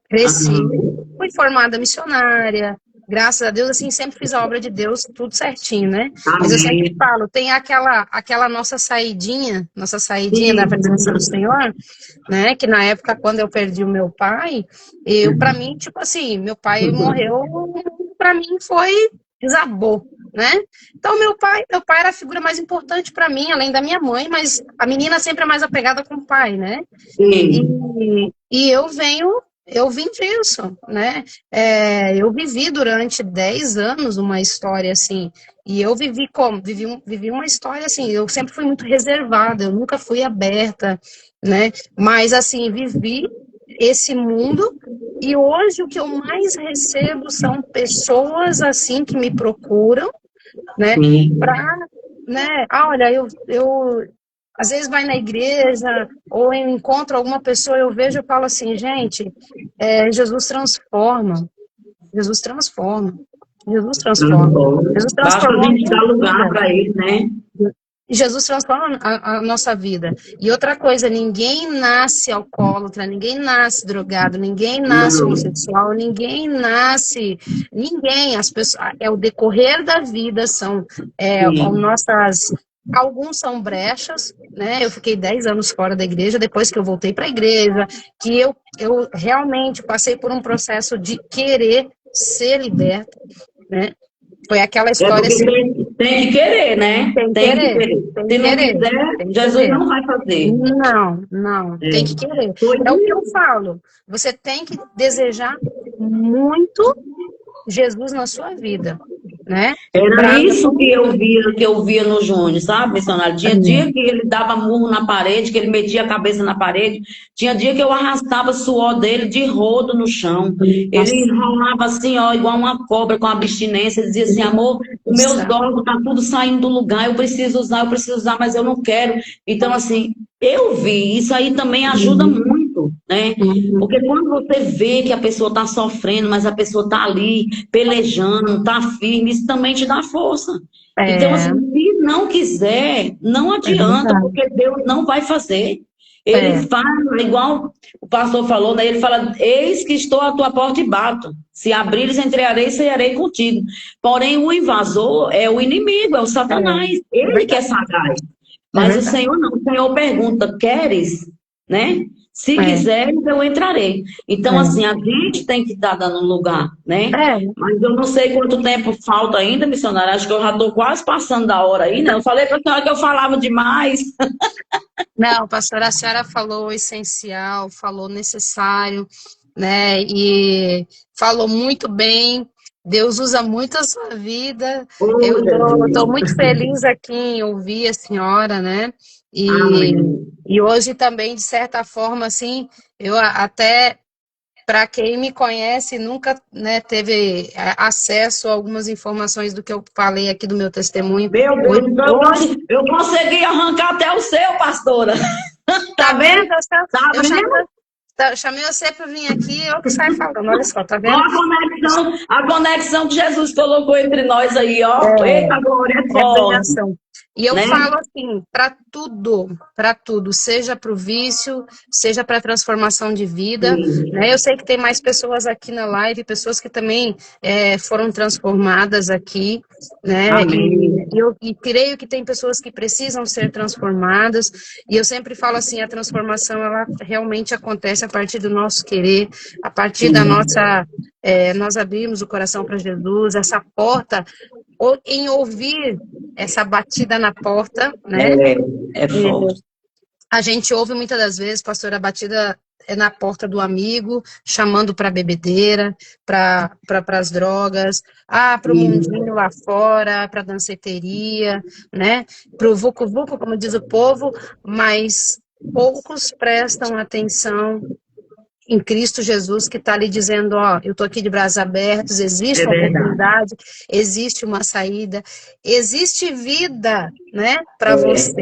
cresci, Aham. fui formada missionária, graças a Deus, assim, sempre fiz a obra de Deus, tudo certinho, né? Mas eu sempre Amém. falo, tem aquela nossa saidinha da presença do Sim. Senhor, né? Que na época, quando eu perdi o meu pai, para mim, tipo assim, meu pai morreu, para mim foi, desabou, né? Então, meu pai era a figura mais importante para mim, além da minha mãe, mas a menina sempre é mais apegada com o pai, né? Sim. E eu vim disso, né? Eu vivi durante 10 anos uma história assim, e eu vivi como? Vivi uma história assim, eu sempre fui muito reservada, eu nunca fui aberta, né? Mas assim, vivi esse mundo, e hoje o que eu mais recebo são pessoas assim que me procuram, né? Sim. Para, né? Olha, eu às vezes vai na igreja ou eu encontro alguma pessoa, eu vejo e falo assim, gente, Jesus transforma, Jesus transforma, Jesus transforma, Transforma. Jesus Basta a transformou a gente minha dar lugar vida. para ele, né? Jesus transforma a nossa vida. E outra coisa, ninguém nasce alcoólatra, ninguém nasce drogado, ninguém nasce Não, homossexual, ninguém, as pessoas, é o decorrer da vida, são sim. nossas, alguns são brechas, né? Eu fiquei 10 anos fora da igreja, depois que eu voltei para a igreja, que eu realmente passei por um processo de querer ser liberta, né? Foi aquela É história porque assim, tem que querer, né? tem Tem que querer, querer. tem Se não querer, quiser, tem Jesus querer. não vai fazer. Não, É. tem que querer. Foi É o que eu isso. falo. Você tem que desejar muito Jesus na sua vida, né? Era Pra isso não. que eu via no Júnior, sabe, missionário? Tinha dia que ele dava murro na parede, que ele metia a cabeça na parede. Tinha dia que eu arrastava suor dele de rodo no chão. Ele Nossa, enrolava assim, ó, igual uma cobra com abstinência. Ele dizia assim, amor, do meus céu. órgãos tá tudo saindo do lugar, eu preciso usar, mas eu não quero. Então, assim, eu vi, isso aí também ajuda muito, né? Porque quando você vê que a pessoa está sofrendo, mas a pessoa está ali pelejando, está firme, isso também te dá força. Então, É, assim, se não quiser, não é adianta, verdade. porque Deus não vai fazer. Ele É, fala, igual o pastor falou, né? Ele fala: Eis que estou à tua porta e bato. Se abrires, entrarei e cearei contigo. Porém, o invasor é o inimigo, é o é, Satanás. é Ele quer verdade. sagaz. É Mas o verdade. Senhor não. O Senhor pergunta: queres? Né? Se É, quiseres, eu entrarei. Então, assim, é. a gente tem que estar dando lugar, né? É, Mas eu não sei quanto tempo falta ainda, missionária. Acho que eu já estou quase passando da hora aí, né? Eu falei para a senhora que eu falava demais. não, pastora, a senhora falou o essencial, falou necessário, né? E falou muito bem. Deus usa muito a sua vida. Oh, Eu estou Jesus. muito feliz aqui em ouvir a senhora, né? E, Amém. e hoje também, de certa forma, assim, até para quem me conhece, nunca, né, teve acesso a algumas informações do que eu falei aqui do meu testemunho. Meu Hoje, Deus, então hoje eu consegui arrancar até o seu, pastora. tá Tá vendo? vendo? Tá Eu chamei, vendo? eu chamei você para vir aqui, eu que saio falando. Olha só, tá Ó, vendo? a conexão que Jesus colocou entre nós aí, ó. Eita, glória é É forte, benção. E eu né? falo assim, para tudo, seja para o vício, seja para a transformação de vida, né? Sim. Eu sei que tem mais pessoas aqui na live, pessoas que também foram transformadas aqui, né? Amém. E creio que tem pessoas que precisam ser transformadas. E eu sempre falo assim, a transformação ela realmente acontece a partir do nosso querer, a partir da Sim. nossa nós abrimos o coração para Jesus, essa porta em ouvir essa batida na porta, né? É forte. A gente ouve muitas das vezes, pastor, a batida é na porta do amigo, chamando para bebedeira, para as drogas, para o Isso. mundinho lá fora, para a danceteria, né? Para o vucu-vucu, como diz o povo, mas poucos prestam atenção em Cristo Jesus, que está ali dizendo, ó, eu estou aqui de braços abertos, existe É uma verdade. oportunidade, existe uma saída, existe vida, né, para É. você,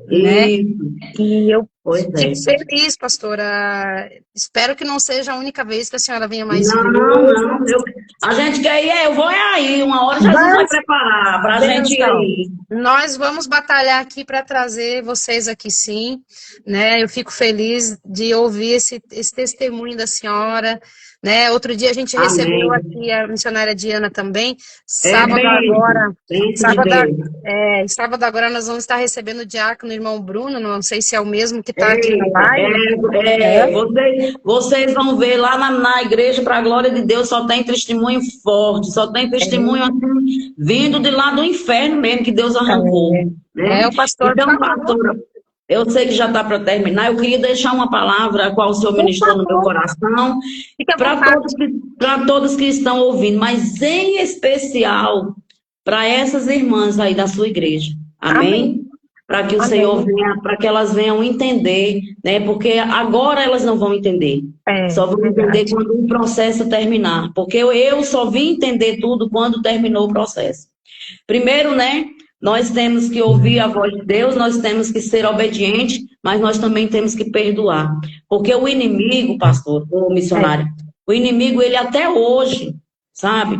né? Isso. E eu Pois fico é. feliz, pastora. Espero que não seja a única vez que a senhora venha mais Não, não. vezes. A gente quer ir, eu vou é aí. Uma hora Jesus vai Mas, preparar para a gente ir benção, aí. nós vamos batalhar aqui para trazer vocês aqui, sim, né? Eu fico feliz de ouvir esse testemunho da senhora, né? Outro dia a gente recebeu Amém. aqui a missionária Diana também, É sábado bênção. agora, Bênção de sábado, Deus. sábado agora nós vamos estar recebendo o diácono irmão Bruno, não sei se é o mesmo que está aqui na Eita, live, né? vocês vão ver lá na igreja, para a glória de Deus, só tem testemunho forte, só tem testemunho assim, vindo de lá do inferno mesmo, que Deus arrancou, né? O pastor Então, falou, pastora, eu sei que já está para terminar, eu queria deixar uma palavra a qual o Senhor por ministrou no meu favor, coração, fique à para vontade. todos que estão ouvindo, mas em especial para essas irmãs aí da sua igreja. Amém, Amém? Para que o Senhor amém. venha, para que elas venham entender, né? Porque agora elas não vão entender. Só vão entender Verdade. quando o processo terminar. Porque eu só vim entender tudo quando terminou o processo. Primeiro, né? Nós temos que ouvir a voz de Deus, nós temos que ser obedientes, mas nós também temos que perdoar. Porque o inimigo, pastor, ou É, missionário, o inimigo, ele até hoje, sabe?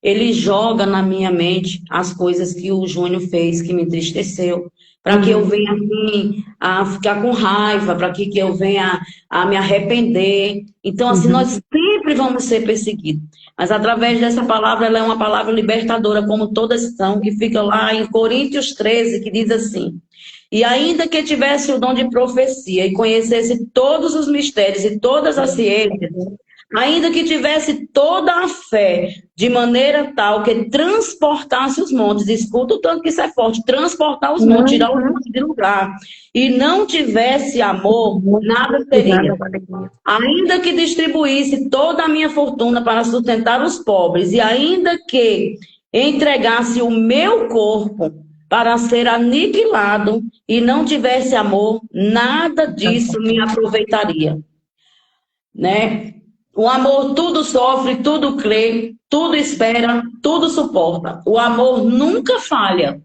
Ele joga na minha mente as coisas que o Júnior fez, que me entristeceu. para que eu venha assim, a ficar com raiva, para que eu venha a me arrepender. Então, assim, nós sempre vamos ser perseguidos. Mas através dessa palavra, ela é uma palavra libertadora, como todas são, que fica lá em Coríntios 13, que diz assim: e ainda que tivesse o dom de profecia e conhecesse todos os mistérios e todas as ciências, ainda que tivesse toda a fé, de maneira tal que transportasse os montes, escuta o tanto que isso é forte, transportar os montes, tirar os montes de lugar, e não tivesse amor, nada seria. Ainda que distribuísse toda a minha fortuna para sustentar os pobres, e ainda que entregasse o meu corpo para ser aniquilado e não tivesse amor, nada disso me aproveitaria. Né? O amor tudo sofre, tudo crê, tudo espera, tudo suporta. O amor nunca falha,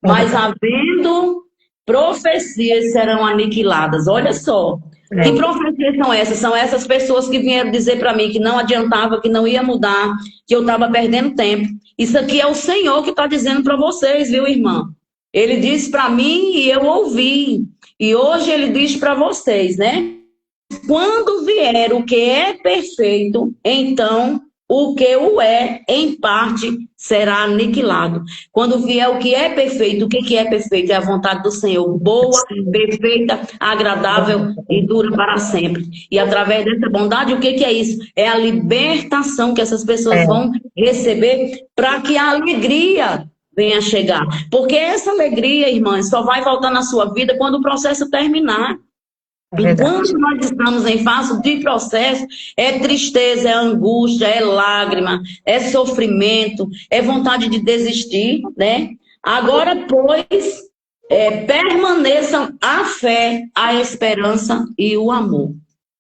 mas havendo profecias serão aniquiladas. Olha só. Que profecias são essas? São essas pessoas que vieram dizer para mim que não adiantava, que não ia mudar, que eu estava perdendo tempo. Isso aqui é o Senhor que está dizendo para vocês, viu, irmã? Ele disse para mim e eu ouvi. E hoje ele diz para vocês, né? Quando vier o que é perfeito, então o que o é, em parte, será aniquilado. Quando vier o que é perfeito, o que é perfeito? É a vontade do Senhor, boa, perfeita, agradável e dura para sempre. E através dessa bondade, o que é isso? É a libertação que essas pessoas vão receber para que a alegria venha chegar. Porque essa alegria, irmãs, só vai voltar na sua vida quando o processo terminar. Enquanto nós estamos em fase de processo, é tristeza, é angústia, é lágrima, é sofrimento, é vontade de desistir, né? Agora, pois, permaneçam a fé, a esperança e o amor.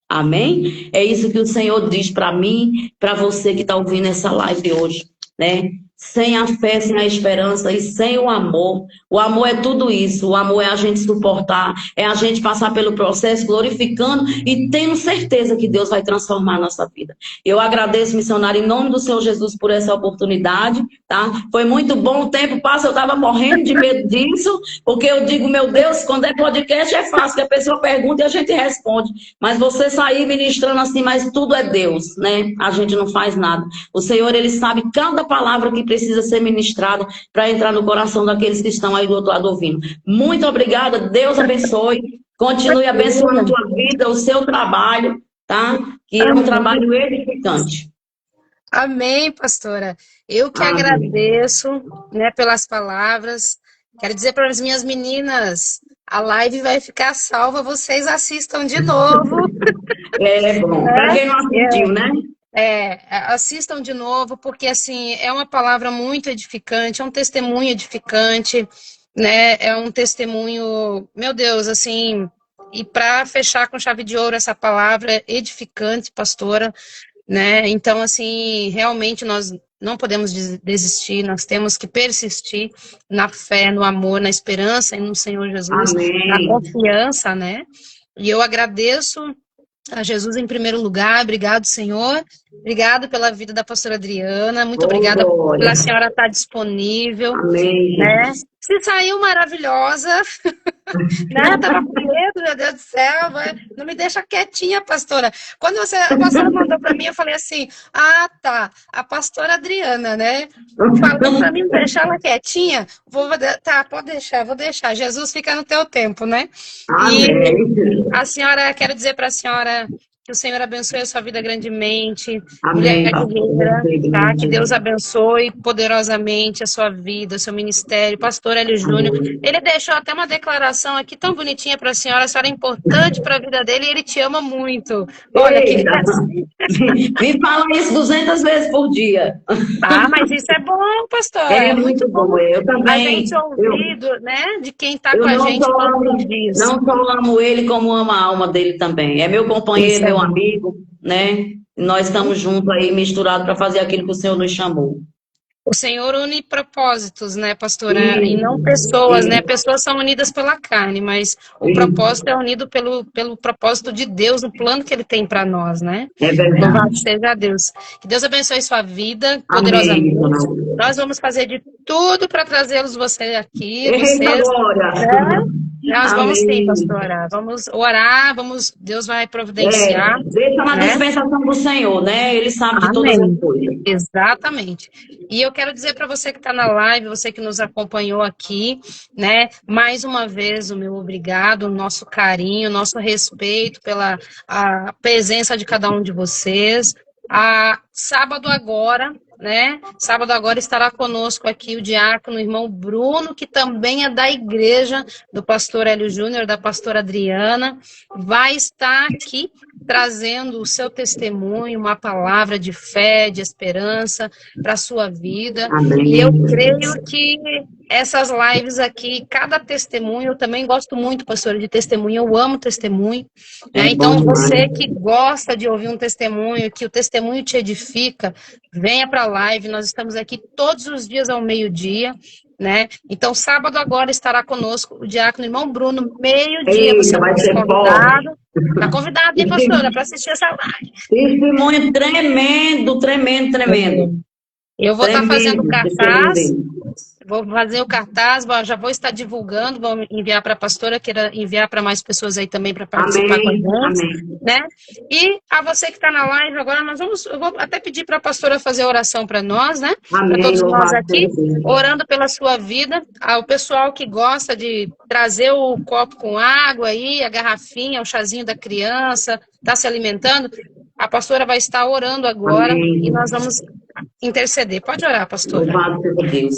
Amém? É isso que o Senhor diz para mim, para você que está ouvindo essa live hoje, né? Sem a fé, sem a esperança e sem o amor. O amor é tudo isso. O amor é a gente suportar, é a gente passar pelo processo glorificando e tendo certeza que Deus vai transformar a nossa vida. Eu agradeço, missionário, em nome do Senhor Jesus por essa oportunidade, tá? Foi muito bom, o tempo passa, eu estava morrendo de medo disso, porque eu digo, meu Deus, quando é podcast é fácil, que a pessoa pergunta e a gente responde. Mas você sair ministrando assim, mas tudo é Deus, né? A gente não faz nada. O Senhor, Ele sabe cada palavra que precisa ser ministrada para entrar no coração daqueles que estão aí do outro lado ouvindo. Muito obrigada, Deus abençoe, continue abençoando a tua vida, o seu trabalho, tá? Que é um trabalho edificante. Amém, pastora. Eu que agradeço, né, pelas palavras. Quero dizer para as minhas meninas, a live vai ficar salva, vocês assistam de novo. É bom, para quem não assistiu, né? Assistam de novo, porque assim, é uma palavra muito edificante, é um testemunho edificante, né? É um testemunho, meu Deus, assim, e para fechar com chave de ouro essa palavra edificante, pastora, né? Então, assim, realmente nós não podemos desistir, nós temos que persistir na fé, no amor, na esperança e no Senhor Jesus, Amém. na confiança, né? E eu agradeço a Jesus em primeiro lugar, obrigado, Senhor, obrigado pela vida da pastora Adriana, muito obrigada pela senhora estar disponível, Amém. né? Se saiu maravilhosa, né? Tava com medo, meu Deus do céu, não me deixa quietinha, pastora. Quando a pastora mandou para mim, eu falei assim, tá, a pastora Adriana, né? Falou para mim deixar ela quietinha, tá, pode deixar, vou deixar. Jesus fica no teu tempo, né? Amém. E a senhora, quero dizer para a senhora que o Senhor abençoe a sua vida grandemente. Amém. Mulher guerreira, tá? Que Deus abençoe poderosamente a sua vida, o seu ministério. Pastor Hélio Júnior. Ele deixou até uma declaração aqui tão bonitinha para a senhora é importante para a vida dele e ele te ama muito. Olha que... Me fala isso 200 vezes por dia. Ah, mas isso é bom, pastor. É muito bom. Eu também. A gente ouvido, né, de quem está com a gente todos os dias. Não só amo ele, como amo a alma dele também. É meu companheiro, meu amigo, né? Nós estamos juntos aí, misturados para fazer aquilo que o Senhor nos chamou. O Senhor une propósitos, né, pastora? E não Isso, pessoas, né? isso, Pessoas são unidas pela carne, mas o isso. propósito é unido pelo propósito de Deus, no plano que Ele tem para nós, né? É Louvado verdade. seja Deus. Que Deus abençoe sua vida Amém, poderosamente. missionário. Nós vamos fazer de tudo para trazê-los você aqui, Eita vocês, glória! né? Nós vamos sim, Amém. pastora. Vamos orar, Deus vai É, providenciar, deixa na né? dispensação do Senhor, né? Ele sabe de todas as Amém. coisas. Exatamente. E eu quero dizer para você que está na live, você que nos acompanhou aqui, né? Mais uma vez, o meu obrigado, o nosso carinho, o nosso respeito pela a presença de cada um de vocês. Sábado agora, né? Sábado agora estará conosco aqui o diácono, o irmão Bruno, que também é da igreja do pastor Hélio Júnior, da pastora Adriana, vai estar aqui trazendo o seu testemunho, uma palavra de fé, de esperança para a sua vida. E eu Amém. creio que essas lives aqui, cada testemunho, eu também gosto muito, pastora, de testemunho, eu amo testemunho, É né? bom Então, demais. você que gosta de ouvir um testemunho, que o testemunho te edifica, venha para a live, nós estamos aqui todos os dias ao meio-dia, né? Então, sábado agora estará conosco o diácono irmão Bruno, meio-dia, você é Eita, o vai nosso ser forte. convidado. Está convidado, hein, pastora, para assistir essa live. Testemunho tremendo, tremendo, tremendo. Eu vou estar fazendo Tremendo, testemunho cartaz, dele. vou fazer o cartaz, já vou estar divulgando, vou enviar para a pastora, queira enviar para mais pessoas aí também para participar com a Amém, gente, amém. né? E a você que está na live agora, eu vou até pedir para a pastora fazer a oração para nós, né? Para Amém, todos nós louvado seja aqui, Deus. orando pela sua vida, ao pessoal que gosta de trazer o copo com água aí, a garrafinha, o chazinho da criança, está se alimentando, a pastora vai estar orando agora e Amém. nós vamos interceder. Pode orar, pastora. Louvado seja Deus.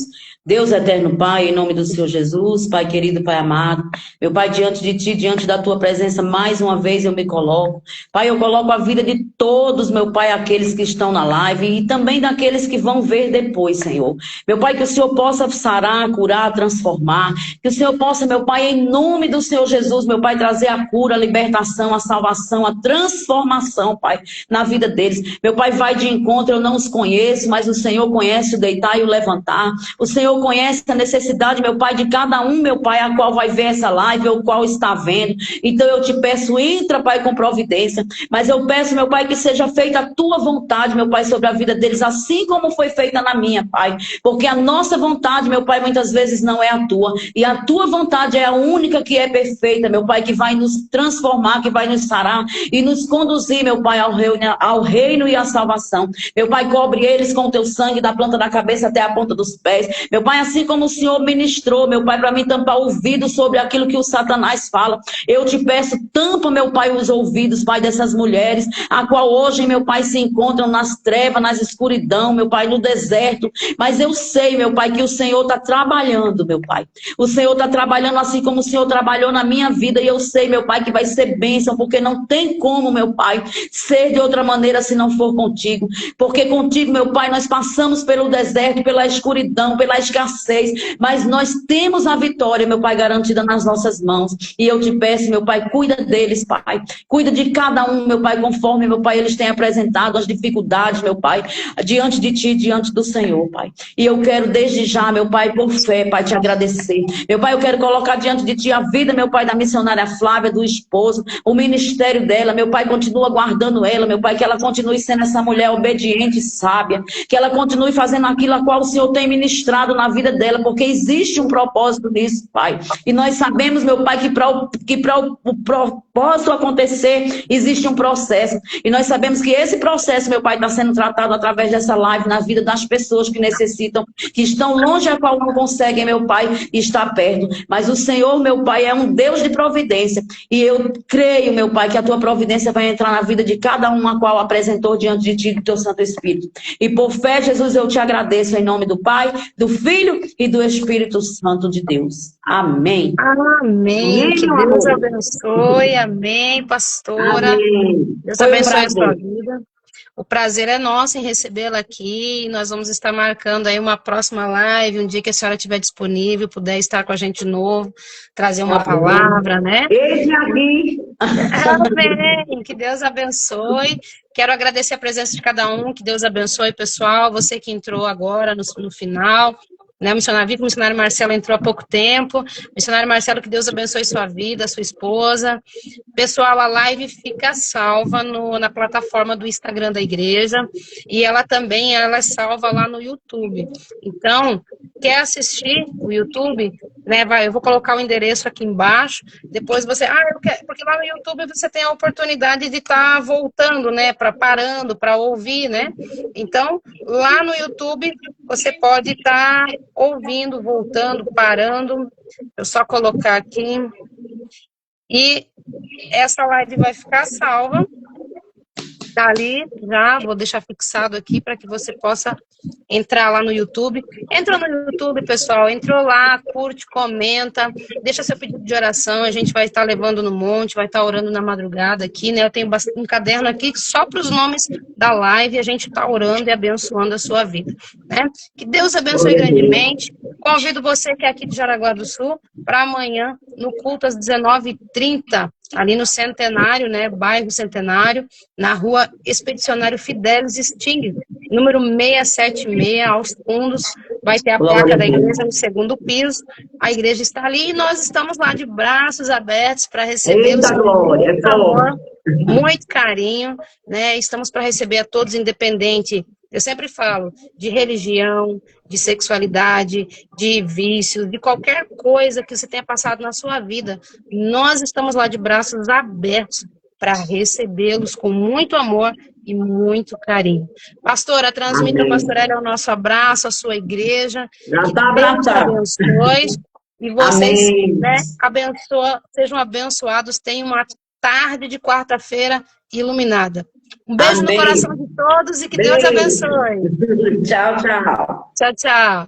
Deus eterno Pai, em nome do Senhor Jesus, Pai querido, Pai amado, meu Pai, diante de Ti, diante da Tua presença, mais uma vez eu me coloco. Pai, eu coloco a vida de todos, meu Pai, aqueles que estão na live e também daqueles que vão ver depois, Senhor. Meu Pai, que o Senhor possa sarar, curar, transformar, que o Senhor possa, meu Pai, em nome do Senhor Jesus, meu Pai, trazer a cura, a libertação, a salvação, a transformação, Pai, na vida deles. Meu Pai, vai de encontro, eu não os conheço, mas o Senhor conhece o deitar e o levantar. O Senhor conhece a necessidade, meu Pai, de cada um, meu Pai, a qual vai ver essa live, ou qual está vendo. Então eu te peço, entra, Pai, com providência. Mas eu peço, meu Pai, que seja feita a tua vontade, meu Pai, sobre a vida deles, assim como foi feita na minha, Pai. Porque a nossa vontade, meu Pai, muitas vezes não é a tua. E a tua vontade é a única que é perfeita, meu Pai, que vai nos transformar, que vai nos sarar e nos conduzir, meu Pai, ao reino e à salvação. Meu Pai, cobre eles com o teu sangue, da planta da cabeça até a ponta dos pés. Meu Pai, assim como o Senhor ministrou, meu Pai, para mim tampar o ouvido sobre aquilo que o Satanás fala, eu te peço, tampa, meu Pai, os ouvidos, Pai, dessas mulheres, a qual hoje, meu Pai, se encontram nas trevas, nas escuridão, meu Pai, no deserto. Mas eu sei, meu Pai, que o Senhor está trabalhando, meu Pai. O Senhor está trabalhando assim como o Senhor trabalhou na minha vida, e eu sei, meu Pai, que vai ser bênção, porque não tem como, meu Pai, ser de outra maneira se não for contigo. Porque contigo, meu Pai, nós passamos pelo deserto, pela escuridão, pela escassez, mas nós temos a vitória, meu Pai, garantida nas nossas mãos. E eu te peço, meu Pai, cuida deles, Pai. Cuida de cada um, meu Pai, conforme, meu Pai, eles têm apresentado as dificuldades, meu Pai, diante de Ti, diante do Senhor, Pai. E eu quero desde já, meu Pai, por fé, Pai, te agradecer. Meu Pai, eu quero colocar diante de Ti a vida, meu Pai, da missionária Flávia, do esposo, o ministério dela, meu Pai, continua guardando ela, meu Pai, que ela continue sendo essa mulher obediente e sábia, que ela continue fazendo aquilo a qual o Senhor tem ministrado na vida dela, porque existe um propósito nisso, Pai. E nós sabemos, meu Pai, que para o propósito acontecer, existe um processo. E nós sabemos que esse processo, meu Pai, está sendo tratado através dessa live na vida das pessoas que necessitam, que estão longe, a qual não conseguem, meu Pai, estar perto. Mas o Senhor, meu Pai, é um Deus de providência. E eu creio, meu Pai, que a tua providência vai entrar na vida de cada um a qual apresentou diante de Ti, do Teu Santo Espírito. E por fé, Jesus, eu te agradeço em nome do Pai, do Filho e do Espírito Santo de Deus. Amém. Amém. Amém, Que meu Deus amor. abençoe. Amém, pastora. Amém. Deus Foi um abençoe a sua prazer. vida. O prazer é nosso em recebê-la aqui. Nós vamos estar marcando aí uma próxima live, um dia que a senhora estiver disponível, puder estar com a gente de novo, trazer uma Tá bom. palavra, né? Esse aqui. Amém. Que Deus abençoe. Quero agradecer a presença de cada um. Que Deus abençoe, pessoal. Você que entrou agora no final. Né, missionário, vi que o missionário Marcelo entrou há pouco tempo. Missionário Marcelo, que Deus abençoe sua vida, sua esposa. Pessoal, a live fica salva na plataforma do Instagram da igreja e ela é salva lá no YouTube. Então, quer assistir o YouTube? Né, eu vou colocar o endereço aqui embaixo. Depois você, eu quero, porque lá no YouTube você tem a oportunidade de estar voltando, né, parando para ouvir, né? Então, lá no YouTube você pode estar ouvindo, voltando, parando. Eu só colocar aqui e essa live vai ficar salva. Tá ali, já vou deixar fixado aqui para que você possa entrar lá no YouTube. Entra no YouTube, pessoal, entrou lá, curte, comenta, deixa seu pedido de oração, a gente vai estar levando no monte, vai estar orando na madrugada aqui, né? Eu tenho um caderno aqui só para os nomes da live, a gente está orando e abençoando a sua vida, né? Que Deus abençoe Glória a Deus. grandemente. Convido você que é aqui de Jaraguá do Sul para amanhã, no culto às 19h30, ali no Centenário, né? Bairro Centenário, na rua Expedicionário Fidelis Sting, número 676, aos fundos, vai ter a Glória placa a da Deus. igreja no segundo piso, a igreja está ali e nós estamos lá de braços abertos para recebê-los Eita com glória, muito é amor, top. muito carinho, né? Estamos para receber a todos, independente, eu sempre falo, de religião, de sexualidade, de vício, de qualquer coisa que você tenha passado na sua vida, nós estamos lá de braços abertos para recebê-los com muito amor e muito carinho. Pastora, transmita, Amém. pastorela, o nosso abraço, a sua igreja, Já que está Deus te abraçado. abençoe e vocês, Amém. né, sejam abençoados, tenham uma tarde de quarta-feira iluminada. Um beijo no coração Amém. de todos e que Deus Beijo. abençoe. Tchau, tchau. Tchau, tchau.